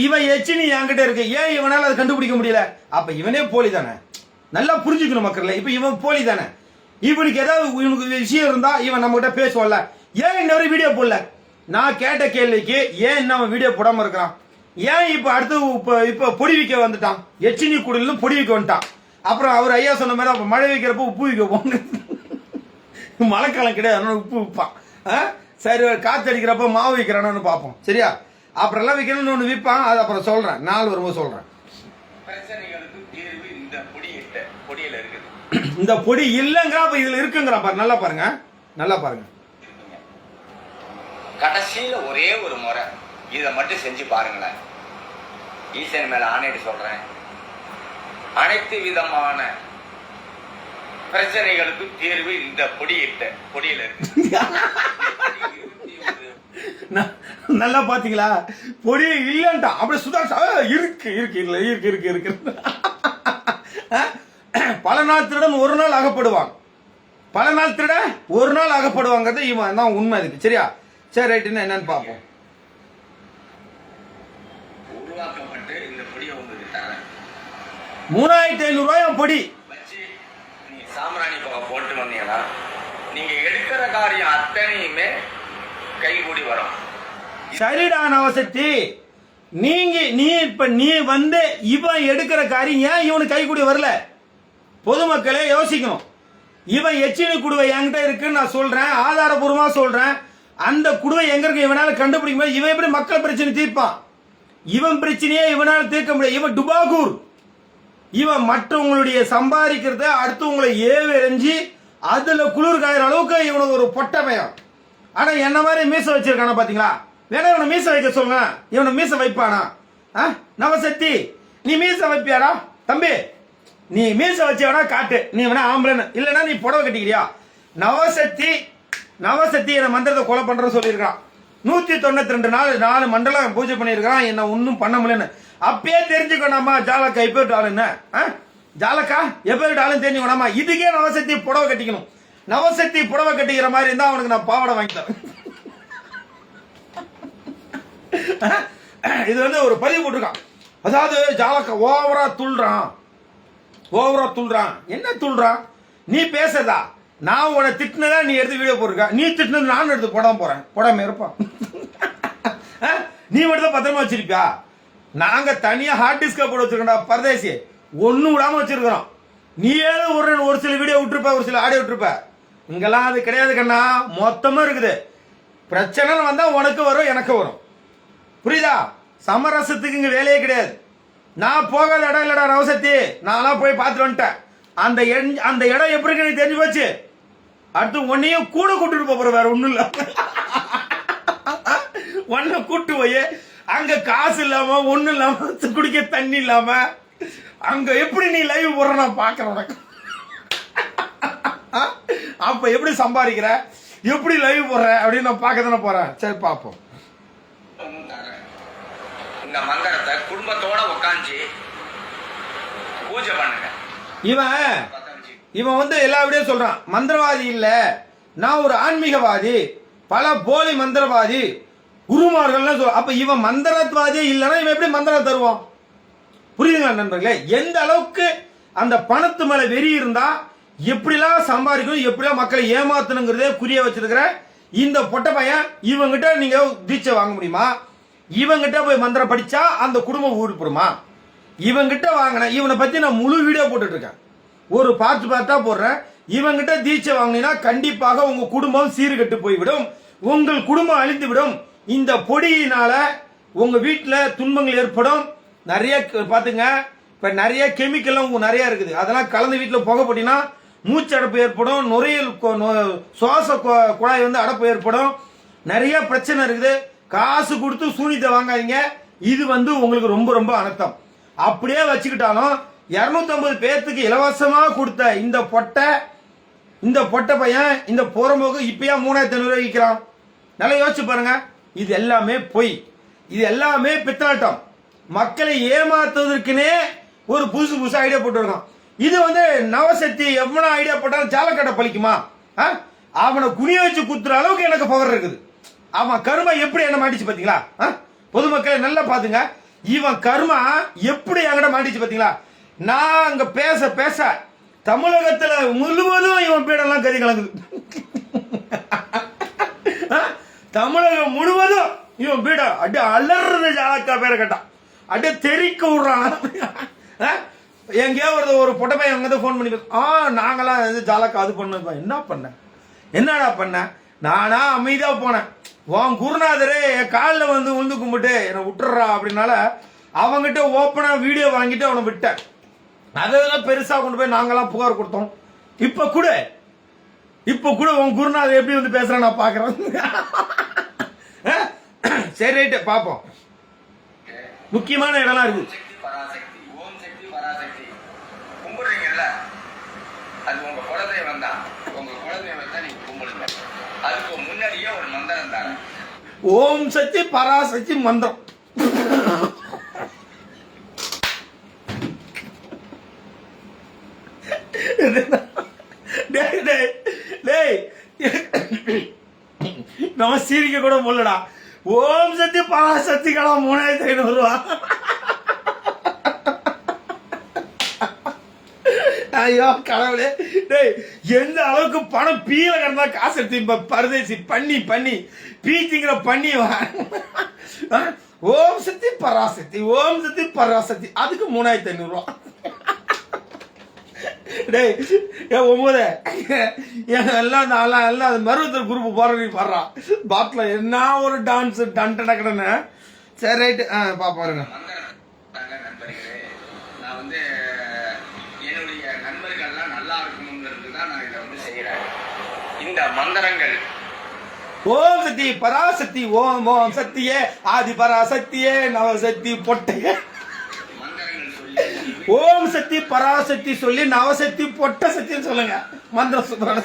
இவன் எச்சினி என்கிட்ட இருக்கு, ஏன் இவனால அதை கண்டுபிடிக்க முடியல? அப்ப இவனே போலி தானே. நல்லா புரிஞ்சுக்கணும் மக்கள். இப்ப இவன் போலி தானே. இவனுக்கு ஏதாவது இவனுக்கு விஷயம் இருந்தா இவன் நம்ம கிட்ட பேசுவோம்ல, ஏன் இன்னொரு வீடியோ போடல? நான் கேட்ட கேள்விக்கு ஏன் இன்னும் வீடியோ போடாம இருக்கிறான்? ஏன் இப்ப அடுத்து இப்ப பொடி வைக்க வந்துட்டான்? எச்சினி குடிலும் பொடி வைக்க வந்துட்டான். அப்புறம் அவர் ஐயா சொன்ன மாதிரி அப்ப மழை வைக்கிறப்ப உப்பு வைக்க போங்க. மழைக்காலம் கிடையாது, உப்பு விற்பான். சரி, காத்து அடிக்கிறப்ப மாவு வைக்கிறானு பார்ப்போம். சரியா? அப்புறம் எல்லாம் வைக்கணும்னு ஒன்று விற்பான். அது அப்புறம் சொல்றேன், நாள் வரும்போது சொல்றேன். பிரச்சனைகளுக்கு தீர்வு இந்த பொடியில இருக்குது. இந்த பொடி இல்லைங்கிற அப்ப இதுல இருக்குங்கிறான் பாரு. நல்லா பாருங்க, நல்லா பாருங்க. கடைசியில ஒரே ஒரு முறை இதை மட்டும் செஞ்சு பாருங்களேன். ஈசன் மேல ஆணையிட்டு சொல்றேன், அனைத்து விதமான பிரச்சனைகளுக்கு தீர்வு இந்த பொடியில இருக்கு. நல்லா பாத்தீங்களா? பொடி இல்லன்ட்டா அப்படி சுதா இருக்கு இருக்கு இல்ல இருக்கு இருக்கு இருக்கு. பல நாள் திருடன் ஒரு நாள் அகப்படுவான், பல நாள் திருட ஒரு நாள் அகப்படுவாங்கிறது இவன் தான் உண்மை இருக்கு. சரியா? சரி, ரைட்டுன்னு என்னன்னு பார்ப்போம். உருவாக்கப்பட்டு இந்த பொடியை உங்களுக்கு தரேன். 3500 ரூபாய் பொடி வச்சு நீ சாம்பிராணி புகை போட்டு வந்தீங்கன்னா நீங்க எடுக்கிற காரியம் அத்தனையுமே கைகூடி வரும். சரிடா நவசக்தி, நீ வந்து இவன் எடுக்கிற காரியம் ஏன் இவனுக்கு கைகூடி வரல? பொதுமக்களே யோசிக்கணும். இவன் எச்சினி குடுவை என்கிட்ட இருக்குன்னு நான் சொல்றேன், ஆதாரபூர்வமா சொல்றேன். அந்த குடுவை எங்க இருக்கு இவனால கண்டுபிடிக்க முடியாது. இவன் எப்படி மக்கள் பிரச்சனை தீர்ப்பான்? இவன் பிரச்சனையே இவனால தீர்க்க முடியாது. இவன் டுபாகூர். இவன் மற்றவங்களுடைய சம்பாதிக்கிறத அடுத்தவங்களை ஏவெறிஞ்சு அதுல குளிர் காயிற அளவுக்கு இவனுக்கு ஒரு பொட்ட பயம். ஆனா என்ன மாதிரி மீச வச்சிருக்கான பாத்தீங்களா? வேணா இவனை மீச வைக்க சொல்லுங்க, இவனை மீச வைப்பானா? நவசக்தி, நீ மீச வைப்பியாடா தம்பி? நீ மீச வச்சவனா காட்டு, நீ வேணா ஆம்பளை இல்லைன்னா நீ புடவை கட்டிக்கிறியா? நவசக்தி என்ன மந்திரத்தை கொலை பண்ற சொல்லியிருக்கான். 192 நாள் 4 மண்டலம் பூஜை பண்ணியிருக்கான், என்ன ஒன்னும் பண்ண முடியலன்னு. அப்பயே தெரிஞ்சுக்கணுமா ஜாலக்கா எப்ப ஆளுன்னு? ஜாலக்கா எப்ப ஆளுன்னு தெரிஞ்சுக்கணுமா? இதுக்கே நவசக்தி புடவை கட்டிக்கணும். நவசக்தி புடவை கட்டிக்கிற மாதிரி இருந்தா அவனுக்கு நான் பாவாடை வாங்கி தரேன். இது வந்து ஒரு பதிவு போட்டிருக்கான். அதாவது ஜாலக்கா ஓவரா துள்றான். என்ன துள்றான்? நீ பேசுறதா? நான் உன்னை திட்டினதா நீ எடுத்து வீடியோ போட்டிருக்க, நீ திட்டினது நானும் எடுத்து போடாம இருப்பான். நீ மட்டும் பத்திரமா வச்சிருப்பியா? நாங்க தனியா ஹார்ட் டிஸ்கா போட்டு வச்சிருக்கோம்டா பரதேசி, ஒண்ணும் விடாம வச்சிருக்கிறோம். நீ ஏதோ ஒரு சில வீடியோ விட்டுருப்ப, ஒரு சில ஆடியோ விட்டுருப்ப. இங்கெல்லாம் அது கிடையாது கண்ணா, மொத்தமா இருக்குது. பிரச்சனை வந்தா உனக்கு வரும், எனக்கு வரும். புரியுதா? சமரசத்துக்கு இங்க வேலையே கிடையாது. நான் போகாத இடம் இல்லடா நவசக்தி, நான்லாம் போய் பார்த்துட்டு வந்துட்டேன். அந்த இடம் எப்படி எனக்கு தெரிஞ்சு போச்சு. அடுத்து உன்னையும் கூட கூட்டிட்டு போற, வேற ஒண்ணும் இல்ல. ஒன்ன கூட்டு போய் அங்க காசு இல்லாம ஒண்ணு இல்லாம குடிக்க தண்ணி இல்லாம அங்க எப்படி நீ லைவ் போற நான் பாக்குறேன். அப்ப எப்படி சம்பாதிக்கிற, எப்படி லைவ் போடுற அப்படின்னு நான் பார்க்க தானே போறேன். சரி பாப்போம். இந்த மந்திரத்தை குடும்பத்தோட உட்காந்து பூஜை பண்ணுங்க. இவன் வந்து எல்லா வீடியோ சொல்றான், மந்திரவாதி இல்ல, நான் ஒரு ஆன்மீகவாதி, பல போலி மந்திரவாதி குருமார்கள். அப்ப இவன் மந்திரவாதியே இல்லைன்னா இவன் எப்படி மந்திரம் தருவான்? புரியுதுங்களா நண்பர்களே? எந்த அளவுக்கு அந்த பணத்து மேல வெறி இருந்தா எப்படிலாம் சம்பாதிக்கணும், எப்படிலாம் மக்களை ஏமாத்தணுங்கிறதே குறிய வச்சிருக்கிற இந்த பொட்ட பையன். இவங்கிட்ட நீங்க தீட்சை வாங்க முடியுமா? இவங்கிட்ட போய் மந்திரம் படிச்சா அந்த குடும்பம் ஊருப்படுமா? இவங்கிட்ட வாங்கின இவனை பத்தி நான் முழு வீடியோ போட்டுட்டு இருக்கேன், ஒரு பார்ட்டா போடுறேன். இவங்கிட்ட தீட்சை வாங்கினா கண்டிப்பாக உங்க குடும்பம் சீர்கெட்டு போய்விடும், உங்கள் குடும்பம் அழிந்து விடும். இந்த பொடியினால உங்க வீட்டுல துன்பங்கள் ஏற்படும். நிறைய பாத்துங்க, இப்ப நிறைய கெமிக்கல் நிறைய இருக்குது, அதெல்லாம் கலந்து வீட்டுல புகை போட்டீங்கன்னா மூச்சடைப்பு ஏற்படும், நுரையீரல் சுவாச குழாய் வந்து அடைப்பு ஏற்படும், நிறைய பிரச்சனை இருக்குது. காசு கொடுத்து சூனியத்தை வாங்காதீங்க. இது வந்து உங்களுக்கு ரொம்ப ரொம்ப அனர்த்தம். அப்படியே வச்சுக்கிட்டாலும் 250 பேர்த்துக்கு இலவசமா கொடுத்த இந்த பொட்டை பையன் இந்த புறம்போக்கு இப்பயா 3500 விற்கிறான். நல்லா யோசிச்சு பாருங்க. இது எல்லாமே பொய், இது எல்லாமே பித்தலாட்டம். மக்களை ஏமாத்துவதற்குனே ஒரு புதுசு ஐடியா போட்டுருக்கான். இது வந்து நவசக்தி எவ்வளவு ஐடியா போட்டாலும் ஜாலக்கட்டை பழிக்குமா? அவனை குனிய வச்சு குத்துற அளவுக்கு எனக்கு பவர் இருக்குது. அவன் கருமா எப்படி என்ன மாட்டிச்சு பாத்தீங்களா? பொதுமக்களை நல்லா பாத்துங்க. இவன் கர்மா எப்படி என்கிட்ட மாட்டிச்சு பாத்தீங்களா? நான் அங்க பேச தமிழகத்துல முழுவதும் இவன் பீடெல்லாம் கறி கலங்குது. தமிழகம் முழுவதும் இவன் பீடம் அடி அலறது. ஜாலக்கா பேரை கேட்டான் அடி தெறிக்க விடுறான். எங்கேயோ ஒரு பொட்டை பையன் அங்கே போன் பண்ணி நாங்களாம் ஜாலக்கா அது பண்ண என்னடா பண்ண? நானா அமைதியா போனேன். உன் குருநாதரே என் காலில் வந்து உழுந்து கும்பிட்டு என்னை விட்டுறா அப்படின்னால அவங்ககிட்ட ஓப்பனா வீடியோ வாங்கிட்டு அவனை விட்டேன். அதெல்லாம் பெருசா கொண்டு போய் நாங்கெல்லாம் புகார் கொடுத்தோம். இப்ப கூட உன் குருநாதர் எப்படி வந்து பேசுறான் நான் பாக்குறேன். சரி ரைட்டு பாப்போம். முக்கியமான இடம்லாம் இருக்கு. ஓம் சக்தி பராசக்தி கும்பிடுறீங்கல்ல, அது உங்க குலதெய்வம் வந்தா உங்க குலதெய்வத்தை நீங்க கும்பிடுங்க. அதுக்கு முன்னாடியே ஒரு மந்திரம் தாங்க. ஓம் சக்தி பராசக்தி மந்திரம். நம்ம சீரிக்க கூட போடலடா. ஓம் சக்தி பராசக்திகளா 3500 ரூபா. ஐயோ கடவுளே. டேய் எந்த அளவுக்கு பணம் பீல கிடந்தா காசு எடுத்து பரதேசி பண்ணி பீச்சிங்கிற பண்ணி ஓம் சக்தி பராசக்தி அதுக்கு 3500 ரூபா. டேய் எல்லாம் அது மருவத்தூர் குரூப் போற நீ பாடுறான் பாட்ல என்ன ஒரு டான்ஸ் டன்டனக்கடன்னு. சரி ரைட்டு பாருங்க. நண்பர்களே, நான் வந்து என்னுடைய நண்பர்கள்லாம் நல்லா இருக்கணுங்கிறது தான் நான் இதை வந்து செய்யறேன். இந்த மந்திரங்கள் ஓம் சக்தி பராசக்தி ஓம் சக்தியே ஆதி பராசக்தியே நவசக்தி பொட்டையே. ஓம் சக்தி பராசக்தி சொல்லி நவசக்தி பொட்ட சக்தின்னு சொல்லுங்க. மந்திரம் சொல்றாங்க.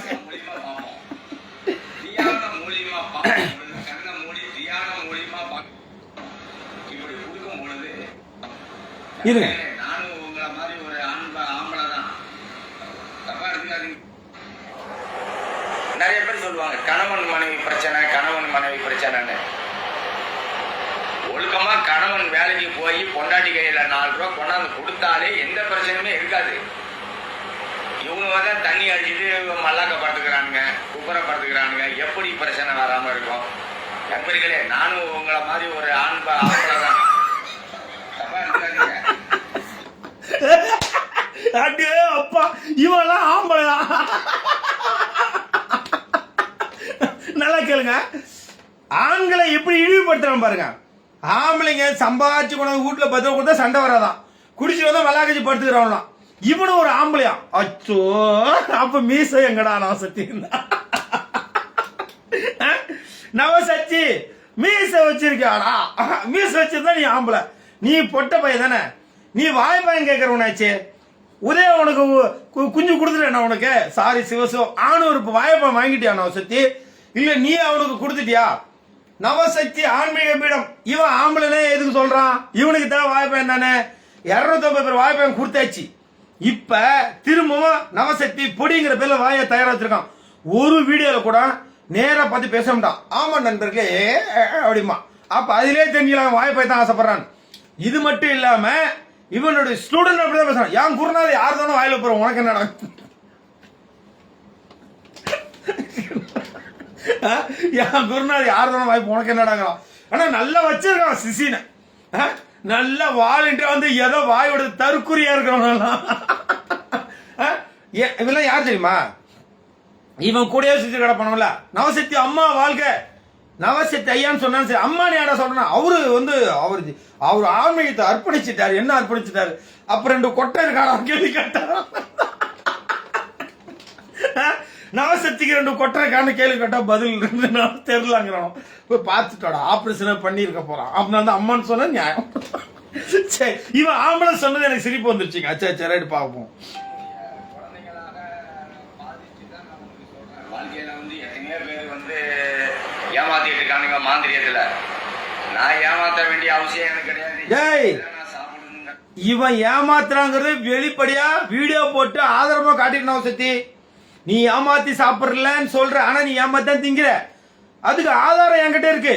இருங்க நானும் உங்களை மாதிரி ஒரு ஆம்பளை தான். தப்பா எடுத்துக்காதீங்க. நிறைய பேர் சொல்லுவாங்க கணவன் மனைவி பிரச்சனைன்னு. ஒழுக்கமா கணவன் வேலைக்கு போய் பொண்டாட்டி கையில 4 ரூபா கொண்டாந்து கொடுத்தாலே எந்த பிரச்சனையுமே இருக்காது. இவங்க தான் தண்ணி அடிச்சுட்டு மல்லாக்க படுத்துக்கிறானுங்க, குப்பரை படுத்துக்கிறானுங்க. எப்படி பிரச்சனை வராம இருக்கும்? நண்பர்களே, நானும் உங்களை மாதிரி ஒரு ஆம்பளை தான். தப்பா எடுத்துக்காதீங்க. அடே அப்பா, இவெல்லாம் ஆம்பளையா? நல்லா கேளுங்க. ஆண்களை எப்படி இழிவுபடுத்துறான் பாருங்க. ஆம்பளைங்க சம்பாதிச்சு கொண்டு வீட்டுல பத்திரம் கொடுத்தா சண்டை வராதான், குடிச்சு வந்தா விளாக்கச்சு படுத்துக்கிறாங்களாம். இவனு ஒரு ஆம்பளையா? அச்சோ, அப்ப மீச எங்கடா நவசக்தி? நவசக்தி மீச வச்சிருக்காடா. மீச வச்சிருந்தா நீ ஆம்பளை, நீ பொட்ட பையன் தானே, நீ வாய் பையன் கேட்கறவனாச்சே. உதய உனக்கு குஞ்சு கொடுத்துட்டேன் உனக்கு. சாரி சிவசோ, ஆணூருக்கு வாய்ப்பை வாங்கிட்டியா நவசக்தி? இல்ல நீ அவனுக்கு கொடுத்துட்டியா? நவசக்தி ஆன்மீக பீடம். இவன் ஆம்பளை எதுக்கு சொல்றான்? இவனுக்கு தேவை வாய்ப்பேன் தானே. 250 பேர் வாய்ப்பேன் கொடுத்தாச்சு. இப்ப திரும்பவும் நவசக்தி பொடிங்கிற பேர்ல வாயை தயாரா வச்சிருக்கான். ஒரு வீடியோல கூட நேரா பார்த்து பேச மாட்டான். ஆமா நண்பர்களே அப்படிமா. அப்ப அதிலே தெரிஞ்சுக்கலாம் வாய்ப்பை தான் ஆசைப்படுறான். இது மட்டும் இல்லாம இவனுடைய ஸ்டூடெண்ட் அப்படிதான் பேசுறான். என் குருநாதர் யார் தானே வாயில போறோம், உனக்கு என்னடா? என் குருநாதர் யார் தானே வாய்ப்பு, உனக்கு என்னடாங்க? ஆனா நல்லா வச்சிருக்கான் சிசின. நல்லா வாலண்டியா வந்து ஏதோ வாயோட தற்குறியா இருக்கிறவங்க. இவெல்லாம் யார் தெரியுமா? இவன் கூடயே சுத்தி கிடப்பணும்ல. நவசக்தி அம்மா வாழ்க, நவசக்தி ஐயான்னு சொன்னாலும் சரி, அம்மா நீ யாரா சொல்றேன். அவரு வந்து அவர் ஆன்மீகத்தை அர்ப்பணிச்சிட்டாரு. என்ன அர்ப்பணிச்சிட்டாரு? அப்ப 2 கொட்டை இருக்காரா கேள்வி கேட்டாரா? நவசக்திக்கு 2 கொட்டரைக்கான கேள்வி கேட்டா பதில் 2 நாள் தெரியலாங்கிறான். போய் பார்த்துட்டோட ஆபரேஷனை பண்ணியிருக்க போறான். அப்படின்னா தான் அம்மான்னு சொன்ன நியாயம். சரி, இவன் ஆம்பளை சொன்னது எனக்கு சிரிப்பு வந்துருச்சுங்க. சரி ரைட்டு பார்ப்போம். வாழ்க்கையில வந்து எத்தனையோ பேர் வந்து ஏமாத்திட்டு இருக்கானுங்க மாந்திரியத்துல. நான் ஏமாத்த வேண்டிய அவசியம் எனக்கு கிடையாது. ஏய், நான் சாப்பிடணுங்க. இவன் ஏமாத்துறாங்கிறது வெளிப்படையா வீடியோ போட்டு ஆதரவா காட்டிட்டு சத்தி நீ ஏமாத்தி சாப்பிடலன்னு சொல்ற. ஆனா நீ ஏமாத்தான் திங்கிற. அதுக்கு ஆதாரம் என்கிட்ட இருக்கு.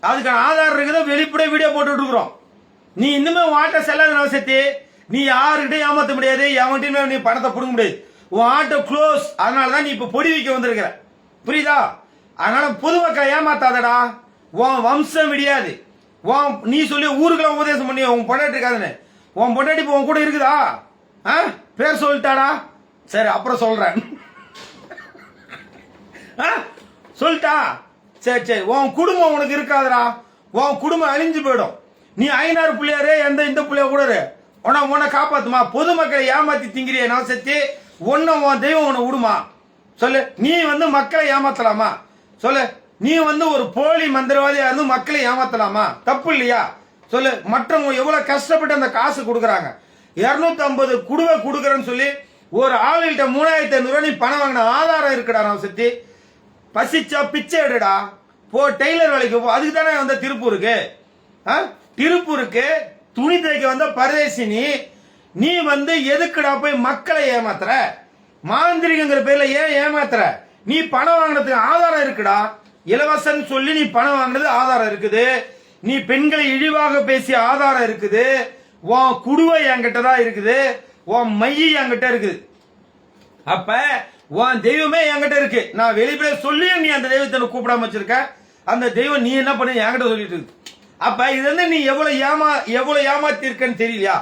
அதுக்கான ஆதாரம் இருக்குது. வெளிப்படையா வீடியோ போட்டு இருக்கிறோம். நீ இன்னுமே வாட்ட செல்லாத சத்தி. நீ யாருக்கிட்ட ஏமாத்த முடியாது. எவன்கிட்ட நீ பணத்தை கொடுக்க முடியாது. உன் ஆட்டோ க்ளோஸ். அதனாலதான் நீ இப்ப பொடி வைக்க வந்திருக்கிற. புரியுதா? அதனால பொதுமக்களை ஏமாத்தாதடா. உன் வம்சம் விடியாது. நீ சொல்லி ஊருக்குள்ள உபதேசம் பண்ணி உன் பொண்டாட்டி இருக்காதுன்னு. உன் பொண்டாட்டி இப்ப உன் கூட இருக்குதா? பேர் சொல்லிட்டாடா. சரி, அப்புறம் சொல்றேன். சொல்லிட்டா? சரி, உன் குடும்பம் உனக்கு இருக்காதுடா. உன் குடும்பம் அழிஞ்சு போயிடும். நீ ஐநாறு பிள்ளையாரு இந்த பிள்ளைய கூட உன்னை காப்பாத்துமா? பொதுமக்களை ஏமாத்தி திங்கிறிய நான் செத்து உன் தெய்வம் உன்னை விடுமா? சொல்லு. நீ வந்து மக்களை ஏமாத்தலாமா? சொல்லு. நீ வந்து ஒரு போலி மந்திரவாதியா இருந்து மக்களை ஏமாத்தலாமா? தப்பு இல்லையா? சொல்லு. மற்றவங்க எவ்வளவு கஷ்டப்பட்டு அந்த காசு கொடுக்கறாங்க. 250 குடுவை கொடுக்கறேன்னு சொல்லி ஒரு ஆளுகிட்ட 3500 நீ பணம் வாங்கின ஆதாரம் இருக்குடா. நான் செத்தி பசிச்சா பிச்சை எடுடா. போ டெய்லர் வேலைக்கு போ. அதுக்கு தானே வந்த திருப்பூருக்கு. திருப்பூருக்கு துணி தைக்க வந்த பரதேசி நீ வந்து எதுக்குடா போய் மக்களை ஏமாத்துற? மாந்திரிகங்கிற பேர்ல ஏன் ஏமாத்துற? நீ பணம் வாங்கினதுக்கு ஆதாரம் இருக்குடா. இலவசம் சொல்லி நீ பணம் வாங்கினது ஆதாரம் இருக்குது. நீ பெண்களை இழிவாக பேசிய ஆதாரம் இருக்குது. உன் குடுவை என்கிட்ட தான் இருக்குது. உன் மைய என்கிட்ட இருக்குது. அப்ப உன் தெய்வமே என்கிட்ட இருக்கு. நான் வெளிப்படையா சொல்லி நீ அந்த தெய்வத்தை கூப்பிடாம வச்சிருக்க. அந்த தெய்வம் நீ என்ன பண்ண என்கிட்ட சொல்லிட்டு இருக்கு. அப்ப இது வந்து நீ எவ்வளவு ஏமாத்தி இருக்கன்னு தெரியலையா?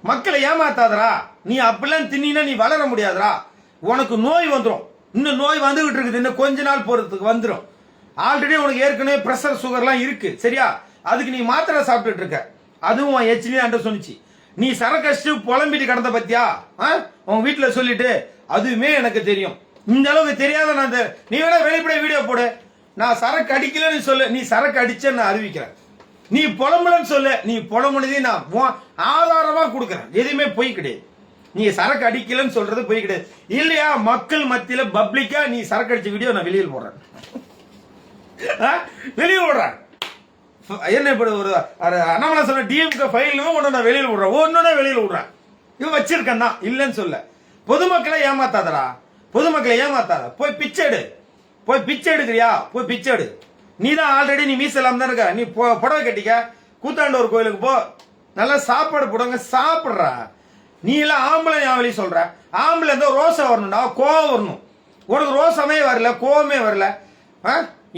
மக்களை ஏமாத்தாதரா. நீ அப்படிலாம் தின்னா நீ வளர முடியாதரா. உனக்கு நோய் வந்துடும். இன்னும் நோய் வந்துகிட்டு இருக்குது. இன்னும் கொஞ்ச நாள் போறதுக்கு வந்துடும். ஆல்ரெடி உனக்கு ஏற்கனவே பிரஷர் சுகர்லாம் இருக்கு. சரியா? அதுக்கு நீ மாத்திரை சாப்பிட்டுட்டு இருக்க. அதுவும் ஹெச்டி அண்ட சொன்னிச்சு. நீ சரக்கடிச்சு புலம்பிட்டு கிடந்த பத்தியா? உங்க வீட்டுல சொல்லிட்டு அதுவுமே எனக்கு தெரியும். இந்த அளவுக்கு தெரியாத நான் நீ வேணா வெளிப்படைய வீடியோ போடு. நான் சரக்கு அடிக்கலன்னு சொல்லு. நீ சரக்கு அடிச்ச நான் அறிவிக்கிறேன். நீ புலம்புலன்னு சொல்லு. நீ புலம்புனதையும் நான் ஆதாரமா கொடுக்கறேன். எதுவுமே பொய் கிடையாது. நீ சரக்கு அடிக்கலன்னு சொல்றது பொய் கிடையாது. இல்லையா? மக்கள் மத்தியில பப்ளிக்கா நீ சரக்கு அடிச்ச வீடியோ நான் வெளியில் போடுறேன். வெளியில் விடுறேன். என்ன இப்ப ஒரு அண்ணாமலை சொன்ன டிஎம்கே ஃபைலும் ஒன்னு நான் வெளியில் விடுறேன். ஒன்னொன்னு வெளியில் விடுறேன். இவன் வச்சிருக்கேன் தான் இல்லன்னு சொல்ல. பொதுமக்களை ஏமாத்தாதடா. பொதுமக்களை ஏமாத்தாத. போய் பிச்சை எடு. போய் பிச்சை எடுக்கிறியா? போய் பிச்சை எடு. நீ தான் ஆல்ரெடி நீ மீசலாம் தான் இருக்க. நீ புடவை கட்டிக்க. கூத்தாண்டவர் கோயிலுக்கு போ. நல்லா சாப்பாடு போடுங்க. சாப்பிடுறா. நீ எல்லாம் ஆம்பளை ஞாபகம் வெளியே சொல்ற. ஆம்பளை இருந்தா ரோசா வரணும்டா. கோவம் வரணும். உனக்கு ரோசமே வரல. கோவமே வரல.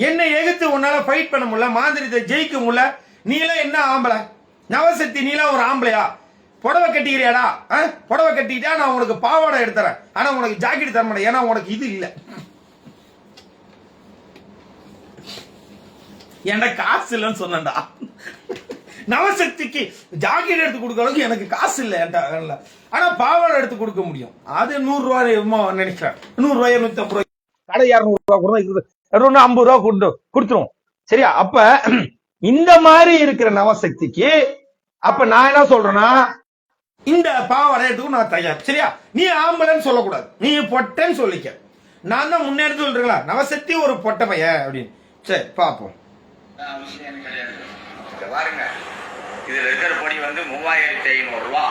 என்ன எதிர்த்து உன்னால ஃபைட் பண்ண முடியல. மாந்திரத்தை ஜெயிக்க முடியல. நீ எல்லாம் என்ன ஆம்பளை? நவசக்தி நீ எல்லாம் ஒரு ஆம்பளையா? புடவை கட்டிக்கிறியாடா? புடவை கட்டிக்கிட்டா நான் உனக்கு பாவாடை எடுத்துறேன். ஆனா உனக்கு ஜாக்கெட் தர மாட்டேன். ஏன்னா உனக்கு இது இல்ல. என்ன காசு இல்லைன்னு சொன்னேன்டா. நவசக்திக்கு ஜாக்கெட் எடுத்து கொடுக்க அளவுக்கு எனக்கு காசு இல்லை. ஆனா பாவாடை எடுத்து கொடுக்க முடியும். அது 100 ரூபாய் நினைக்கிறேன். 100 ரூபாய் 150 ரூபாய் கடை 200 ரூபாய் கூட 50 ரூபாய் கொடுத்துரும். சரியா? அப்ப இந்த மாதிரி இருக்கிற நவசக்திக்கு அப்ப நான் என்ன சொல்றேன்னா இந்த பாவாடை எடுத்துக்கும் நான் தயார். சரியா? நீ ஆம்பளைன்னு சொல்லக்கூடாது. நீ பொட்டன்னு சொல்லிக்க. நான் தான் முன்னேறி சொல்றீங்களா நவசக்தி ஒரு பொட்டை பையன் அப்படின்னு. சரி பாப்போம். அவசியம் கிடையாது. பாருங்க, இதுல இருக்கிற பொடி வந்து 3500 ரூபா.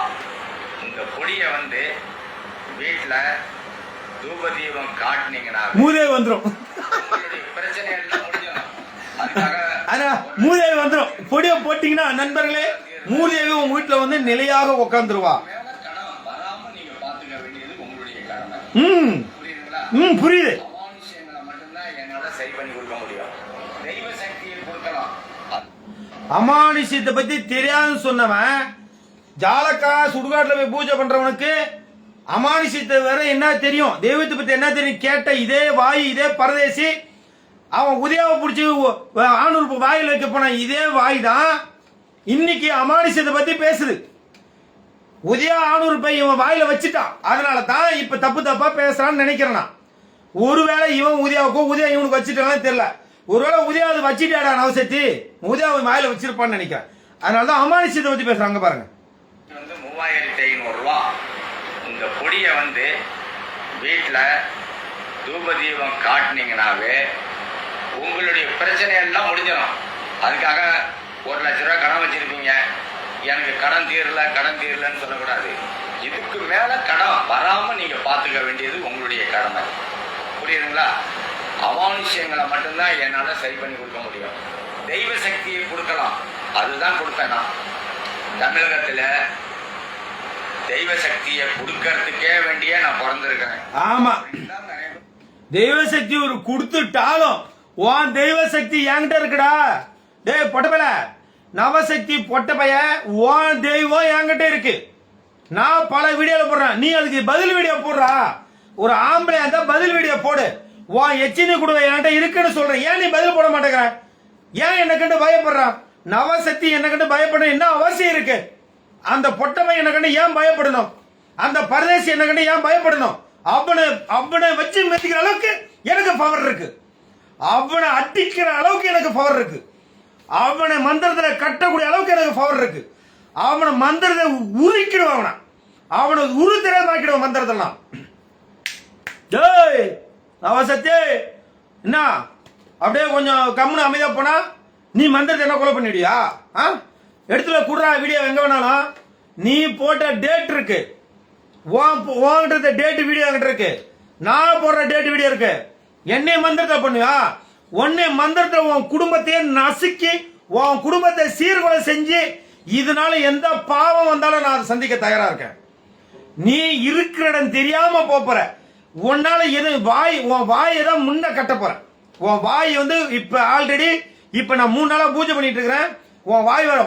இந்த பொடியை வந்து வீட்டுல தூப தீபம் காட்டினீங்கன்னா மூதே வந்துடும். பிரச்சனை எல்லாம் முடிஞ்சிடும். அதுக்காக மூதேவி வந்துடும். பொடியை போட்டீங்கன்னா நண்பர்களே மூதேவி உங்க வீட்டுல வந்து நிலையாக உட்காந்துருவா. கடன் வராம நீங்க பாத்துக்க வேண்டியது உங்களுடைய கடமை. புரியுதுங்களா? புரியுது. அமானுஷ்யங்களை மட்டும்தான் என்னால சரி பண்ணி கொடுக்க முடியும். தெய்வ சக்தியை கொடுக்கலாம். அமானுஷ்யத்தை பத்தி தெரியாதுன்னு சொன்னவன் ஜாலக்கா சுடுகாட்டுல போய் பூஜை பண்றவனுக்கு அமானுஷ்யத்தை வேற என்ன தெரியும்? தெய்வத்தை பத்தி என்ன தெரியும்? கேட்ட இதே வாய் இதே பரதேசி அவன் உதயாவை பிடிச்சி ஆணூர் வாயில் வைக்க போன இதே வாய் தான் இன்னைக்கு அமானுஷ்யத்தை பத்தி பேசுது. உதயா ஆணூர் பை இவன் வாயில வச்சுட்டான். அதனால தான் இப்ப தப்பா பேசுறான்னு நினைக்கிறேன். ஒருவேளை இவன் உதயாவுக்கும் உதயா இவனுக்கு வச்சுட்டாலும் தெரியல. ஒருவேளை உதயா அது வச்சுட்டாடா நவசக்தி, உதயாவை வாயில வச்சிருப்பான்னு நினைக்கிறேன். அதனாலதான் அமானுஷத்தை பத்தி பேசுறாங்க பாருங்க. 3500 ரூபா. இந்த பொடியை வீட்டுல தூப தீபம் காட்டினீங்கன்னாவே உங்களுடைய பிரச்சனை எல்லாம் முடிஞ்சிடும். அதுக்காக 1 லட்ச ரூபாய் கடன் வச்சிருப்பீங்க, எனக்கு கடன் தீரலன்னு சொல்லக்கூடாது. இதுக்கு மேல கடன் வராம நீங்க பாத்துக்க வேண்டியது உங்களுடைய கடமை. புரியுதுங்களா? அமானுஷ்யங்களை மட்டும்தான் என்னால சரி பண்ணி கொடுக்க முடியும். தெய்வ சக்தியை கொடுக்கலாம், அதுதான் கொடுப்பேன் நான். தமிழகத்துல தெய்வ சக்தியை கொடுக்கறதுக்கே வேண்டிய நான் பிறந்திருக்கிறேன். ஆமா, தெய்வ சக்தி ஒரு கொடுத்துட்டாலும் உன் தெய்வ சக்தி என்கிட்ட இருக்குடா. டேய் பொட்டப்பல, நவசக்தி பொட்டப்பைய உன் தெய்வம் என்கிட்ட இருக்கு. நான் பல வீடியோல போடுறேன், நீ அதுக்கு பதில் வீடியோ போடுறா. ஒரு ஆம்பளை அந்த பதில் வீடியோ போடு. உன் எச்சினி குடுவை என்கிட்ட இருக்குன்னு சொல்றேன், ஏன் நீ பதில் போட மாட்டேங்கிற? ஏன் என்ன கண்டு பயப்படுறான்? நவசக்தி என்ன கண்டு பயப்பட என்ன அவசியம் இருக்கு? அந்த பொட்டமை என்ன கண்டு ஏன் பயப்படணும்? அந்த பரதேசி என்ன கண்டு ஏன் பயப்படணும்? அவனை வச்சு மெதிக்கிற அளவுக்கு எனக்கு பவர் இருக்கு, அவனை அடிக்கிற அளவுக்கு எனக்கு பவர் இருக்கு, அவனை மந்திரத்துல கட்டக்கூடிய அளவுக்கு எனக்கு பவர் இருக்கு, அவனை மந்திரத்தை உரிக்கிடுவான், அவனை உருத்திரமாக்கிடுவான் மந்திரத்தெல்லாம். டேய் நவசக்தி, என்ன அப்படியே கொஞ்சம் கம்முன்னு அமைதியா போனா நீ மந்திரத்தை என்ன கொலை பண்ணிடுயா? எடுத்துல குடுறா வீடியோ எங்க வேணாலும். நீ போட்ட டேட் இருக்கு, உன்கிட்ட டேட் வீடியோ என்கிட்ட இருக்கு, நான் போடுற டேட் வீடியோ இருக்கு. என்னை மந்திரத்தை பண்ணுவா? உன்னை மந்திரத்தை உன் குடும்பத்தையே நசுக்கி உன் குடும்பத்தை சீர்குலை செஞ்சு இதனால எந்த பாவம் வந்தாலும் நான் அதை சந்திக்க தயாரா இருக்கேன். நீ இருக்கிற இடம் தெரியாம போற, உன்னால எது உன் வாயை தான் முன்ன கட்ட போற. உன் வாய் இப்ப ஆல்ரெடி இப்ப நான் 3 நாளா பூஜை பண்ணிட்டு இருக்கிறேன். உன் வாய் வர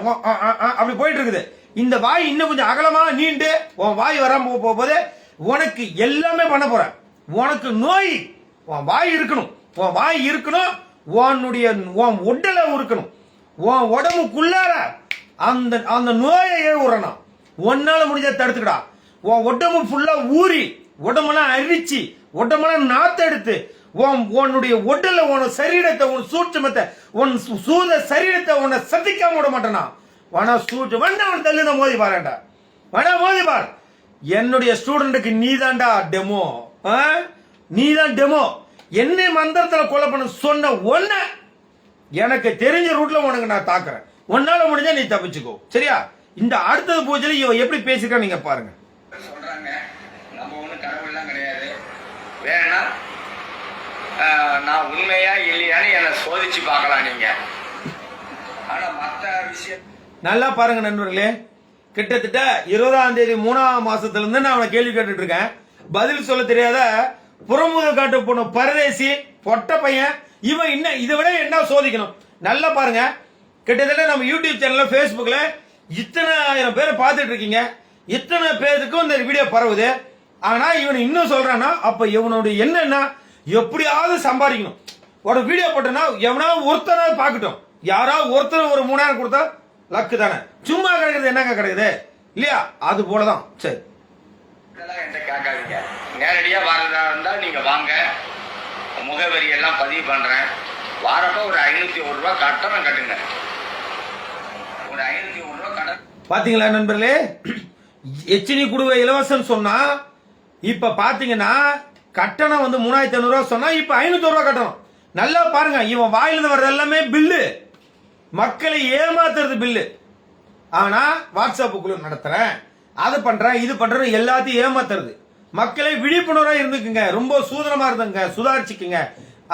அப்படி போயிட்டு இருக்குது. இந்த வாய் இன்னும் கொஞ்சம் அகலமா நீண்டு உன் வாய் வராம போகும்போது உனக்கு எல்லாமே பண்ண போற. உனக்கு நோய், உன் வாய் இருக்கணும், உன் வாய் இருக்கணும், உன் உடலை இருக்கணும், உன் உடம்புக்குள்ளார அந்த அந்த நோயை உறணும். உன்னால முடிஞ்ச தடுத்துக்கடா. உன் உடம்பு ஃபுல்லா ஊறி உடம்பெல்லாம் அரிச்சு உடம்பெல்லாம் நாத்த எடுத்து உன்னுடைய உடல உன் சரீரத்தை உன் சூட்சமத்தை உன் சூத சரீரத்தை உன்னை சதிக்காம விட மாட்டேனா. வனா சூட்டு வண்ண அவன் தள்ளுன மோதி பாருடா, வனா மோதி பார். என்னுடைய ஸ்டூடெண்ட்டுக்கு நீதான்டா டெமோ, நீதான் டெமோ. என்னை மந்திரத்துல கொலை பண்ண சொன்ன ஒன்ன எனக்கு தெரிஞ்ச ரூட்ல உனக்கு நான் தாக்குறேன். உன்னால முடிஞ்சா நீ தப்பிச்சுக்கோ, சரியா? இந்த அடுத்தது பூஜையில இவன் எப்படி பேசிருக்கா நீங்க பாருங்க. சொல்றாங்க நம்ம ஒண்ணும் கடவுள்லாம் கிடையாது, வேணா நான் உண்மையா இல்லையான்னு என்ன சோதிச்சு பார்க்கலாம் நீங்க. ஆனா மத்த விஷயம் நல்லா பாருங்க நண்பர்களே, கிட்டத்தட்ட 20ஆம் தேதி 3ஆம் மாசத்துல இருந்து நான் அவனை கேள்வி கேட்டுட்டு இருக்கேன். பதில் சொல்ல தெரியாத புறமுக காட்டு போன பரதேசி பொட்ட பையன் இவன். இன்னும் இதை விட என்ன சோதிக்கணும்? நல்லா பாருங்க, கிட்டத்தட்ட நம்ம யூடியூப் சேனல்ல பேஸ்புக்ல இத்தனை ஆயிரம் பேரை பார்த்துட்டு இருக்கீங்க, இத்தனை பேருக்கும் இந்த வீடியோ பரவுது. ஆனா இவன் இன்னும் சொல்றானா, அப்ப இவனுடைய என்னன்னா எப்படியாவது சம்பாதிக்கணும். ஒரு வீடியோ போட்டனா எவனாவது ஒருத்தனாவது பார்க்கட்டும், யாராவது ஒருத்தர் ஒரு 3000 கொடுத்தா லக்கு தானே. சும்மா கிடைக்கிறது என்னங்க கிடைக்குது இல்லையா? அது போலதான். சரி, இதெல்லாம் என்கிட்ட கேட்காதீங்க. நேரடியா வரதா இருந்தா நீங்க வாங்க, முகவரி எல்லாம் பதிவு பண்றேன். வாரப்ப ஒரு 501 ரூபாய் கட்டணம் கட்டுங்க. ஒரு 501 ரூபாய் கடன். பாத்தீங்களா நண்பர்களே, எச்சினி குடுவை இலவசம் சொன்னா இப்ப பாத்தீங்கன்னா கட்டணம் 3500 ரூபாய் சொன்னா இப்ப 501 ரூபாய் கட்டணம். நல்லா பாருங்க, இவன் வாயிலிருந்து வர்றது எல்லாமே பில்லு, மக்களை ஏமாத்துறது பில்லு. ஆனா வாட்ஸ்அப் குழு நடத்துறேன், அது பண்றேன், இது பண்றேன், எல்லாத்தையும் ஏமாத்துறது. மக்களை விழிப்புணர்வா இருந்துக்குங்க, ரொம்ப சூதனமா இருந்துங்க, சுதாரிச்சுக்குங்க.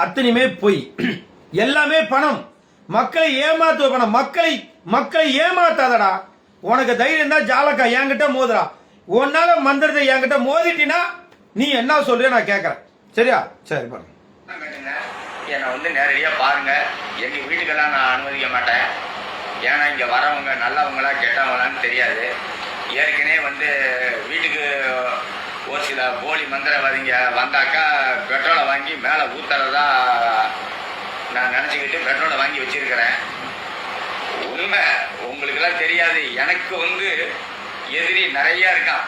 அத்தனையுமே பொய், எல்லாமே பணம், மக்களை ஏமாத்துவ பணம். மக்களை ஏமாத்தாதடா. உனக்கு தைரியம் தான் ஜாலக்கா என்கிட்ட மோதுறா. உன்னால மந்திரத்தை என்கிட்ட மோதிட்டினா நீ என்ன சொல்றிய நான் கேட்கறேன், சரியா? சரி பாருங்க, என்னை நேரடியா பாருங்க. எங்க வீட்டுக்கெல்லாம் நான் அனுமதிக்க மாட்டேன். ஏன்னா இங்க வரவங்க நல்லவங்களா கெட்டவங்களான்னு தெரியாது. ஏற்கனவே வீட்டுக்கு ஒரு சில போலி மந்திரவாதிங்க வந்தாக்கா பெட்ரோலை வாங்கி மேலே ஊத்துறதா நான் நினச்சிக்கிட்டு பெட்ரோலை வாங்கி வச்சிருக்கிறேன். உண்மை உங்களுக்கெல்லாம் தெரியாது. எனக்கு எதிரி நிறைய இருக்கான்.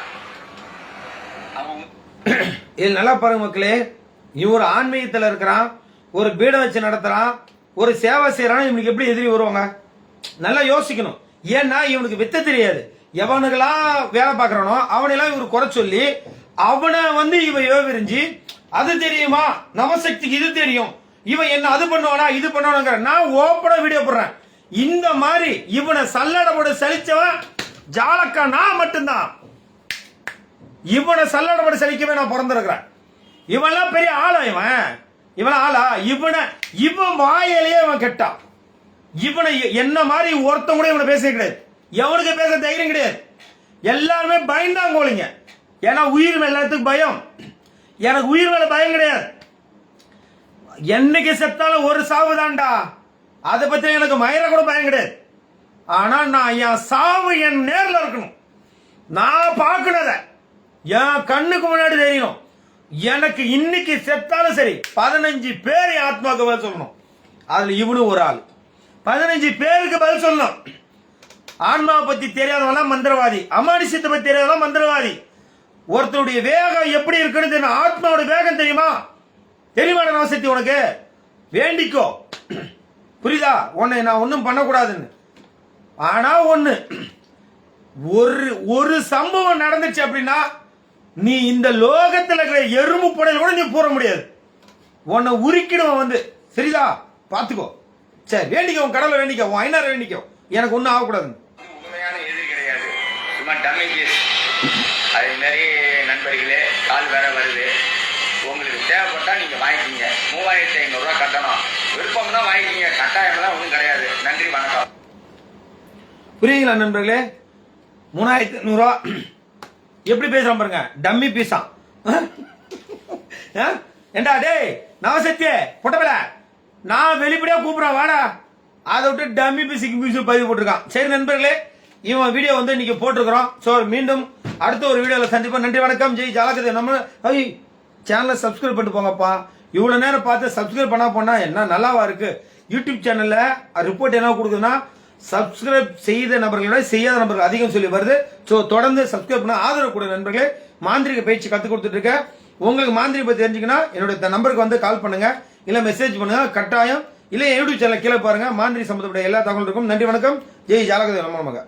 இது நல்லா பாருங்க மக்களே, இவன் ஒரு ஆன்மீகத்தில் இருக்கிறான், ஒரு பீடம் வச்சு நடத்துறான், ஒரு சேவை செய்யறான், இவனுக்கு எப்படி எதிரி வருவாங்க? நல்லா யோசிக்கணும். ஏன்னா இவனுக்கு வித்த தெரியாது. எவனுக்கெல்லாம் வேலை பார்க்கறானோ அவனெல்லாம் இவர் குறை சொல்லி அவனை இவன் யோவிரிஞ்சு அது தெரியுமா, நவசக்திக்கு இது தெரியும், இவன் என்ன அது பண்ணுவானா இது பண்ணுவானுங்கிற. நான் ஓப்பனா வீடியோ போடுறேன். இந்த மாதிரி இவனை சல்லடை போட சலிச்சவன் ஜாலக்கா நான் மட்டும்தான். இவனை சல்லடை போட சலிக்கவே நான் பிறந்திருக்கிறேன். இவன்லாம் பெரிய ஆளா? இவன் ஆளா? இவன் வாயிலேயே இவன் கெட்டான். இவனை என்ன மாதிரி ஒருத்தன் கூட இவனை பேச கிடையாது. எவனுக்கு பேச தைரியம் கிடையாது. எல்லாருமே பயந்தாங்கோலிங்க. ஏன்னா உயிர் மேல எல்லாத்துக்கும் பயம். எனக்கு உயிர் மேல பயம் கிடையாது. என்னைக்கு செத்தாலும் ஒரு சாவு தான்டா. அதை பத்தி எனக்கு மயிர கூட பயம் கிடையாது. ஆனா நான் என் சாவு என் நேர்ல இருக்கணும். நான் பார்க்கணுத என் கண்ணுக்கு முன்னாடி தெரியணும். எனக்கு இன்னைக்கு செத்தாலும் சரி 15 பேர் என் ஆத்மாவுக்கு பதில் சொல்லணும். அதுல இவனும் ஒரு ஆள். 15 பேருக்கு பதில் சொல்லணும். ஆன்மாவை பத்தி தெரியாதவெல்லாம் மந்திரவாதி, அமானுஷத்தை பத்தி தெரியாதவெல்லாம் மந்திரவாதி. ஒருத்தருடைய வேகம் எப்படி இருக்குன்னு தெரியும். ஆத்மாவோட வேகம் தெரியுமா? தெரியுமா நவசக்தி உனக்கு? வேண்டிக்கோ. புரியுதா? உன்னை நான் ஒன்னும் பண்ணக்கூடாதுன்னு. ஆனா ஒண்ணு, ஒரு சம்பவம் நடந்துச்சு அப்படின்னா நீ இந்த லோகத்தில் இருக்கிற எறும்பு புடையில் கூட நீ போற முடியாது. உன்னை உரிக்கிடுவன் சரிதா? பாத்துக்கோ. சரி, வேண்டிக்கோ, உன் கடவுளை வேண்டிக்கோ, உன் ஐநார வேண்டிக்கோ. எனக்கு ஒன்னும் ஆகக்கூடாது. உண்மையான எதிரி கிடையாது, சும்மா டம்மி பீஸ். அதே மாதிரி நண்பர்களே, கால் வேற வருது. உங்களுக்கு தேவைப்பட்டா நீங்க வாங்கிக்கிங்க. 3500 ரூபாய் கட்டணும். விருப்பம் தான் வாங்கிக்கிங்க, கட்டாயம்லாம் ஒன்றும் கிடையாது. நன்றி, வணக்கம். புரியுங்களா நண்பர்களே? 3500 ரூபா எப்படி பேசுறான் பாருங்க. டம்மி பீஸா. ஏண்டா டேய் நவசக்தியே பொட்டபல, நான் வெளிப்படையா கூப்பிடுறேன் வாடா. அதை விட்டு டம்மி பீஸுக்கு பதிவு போட்டிருக்கான். சரி நண்பர்களே, இவன் வீடியோ இன்னைக்கு போட்டிருக்கிறோம். ஸோ மீண்டும் அடுத்த ஒரு வீடியோவில் சந்திப்போம். நன்றி, வணக்கம். ஜெய் ஜாலகதை. நம்ம சேனலை சப்ஸ்கிரைப் பண்ணிட்டு போங்கப்பா. இவ்வளவு நேரம் பார்த்து சப்ஸ்கிரைப் பண்ணா போனா என்ன நல்லாவா இருக்கு? யூடியூப் சேனல்ல ரிப்போர்ட் என்ன கொடுக்குதுன்னா சப்ஸ்கிரைப் செய்த நபர்களை விட செய்யாத நபர்கள் அதிகம் சொல்லி வருது. ஸோ தொடர்ந்து சப்ஸ்கிரைப் பண்ண ஆதரவு கூட நண்பர்களே. மாந்திரிக பயிற்சி கற்றுக் கொடுத்துட்டு இருக்கேன். உங்களுக்கு மாந்திரிக பத்தி தெரிஞ்சுக்கன்னா என்னோட நம்பருக்கு கால் பண்ணுங்க, இல்ல மெசேஜ் பண்ணுங்க. கட்டாயம் இல்ல யூடியூப் சேனல் கீழே பாருங்க. மாந்திரி சம்பந்தப்பட்ட எல்லா தகவலும் இருக்கும். நன்றி, வணக்கம். ஜெய் ஜாலகதை. நம்ம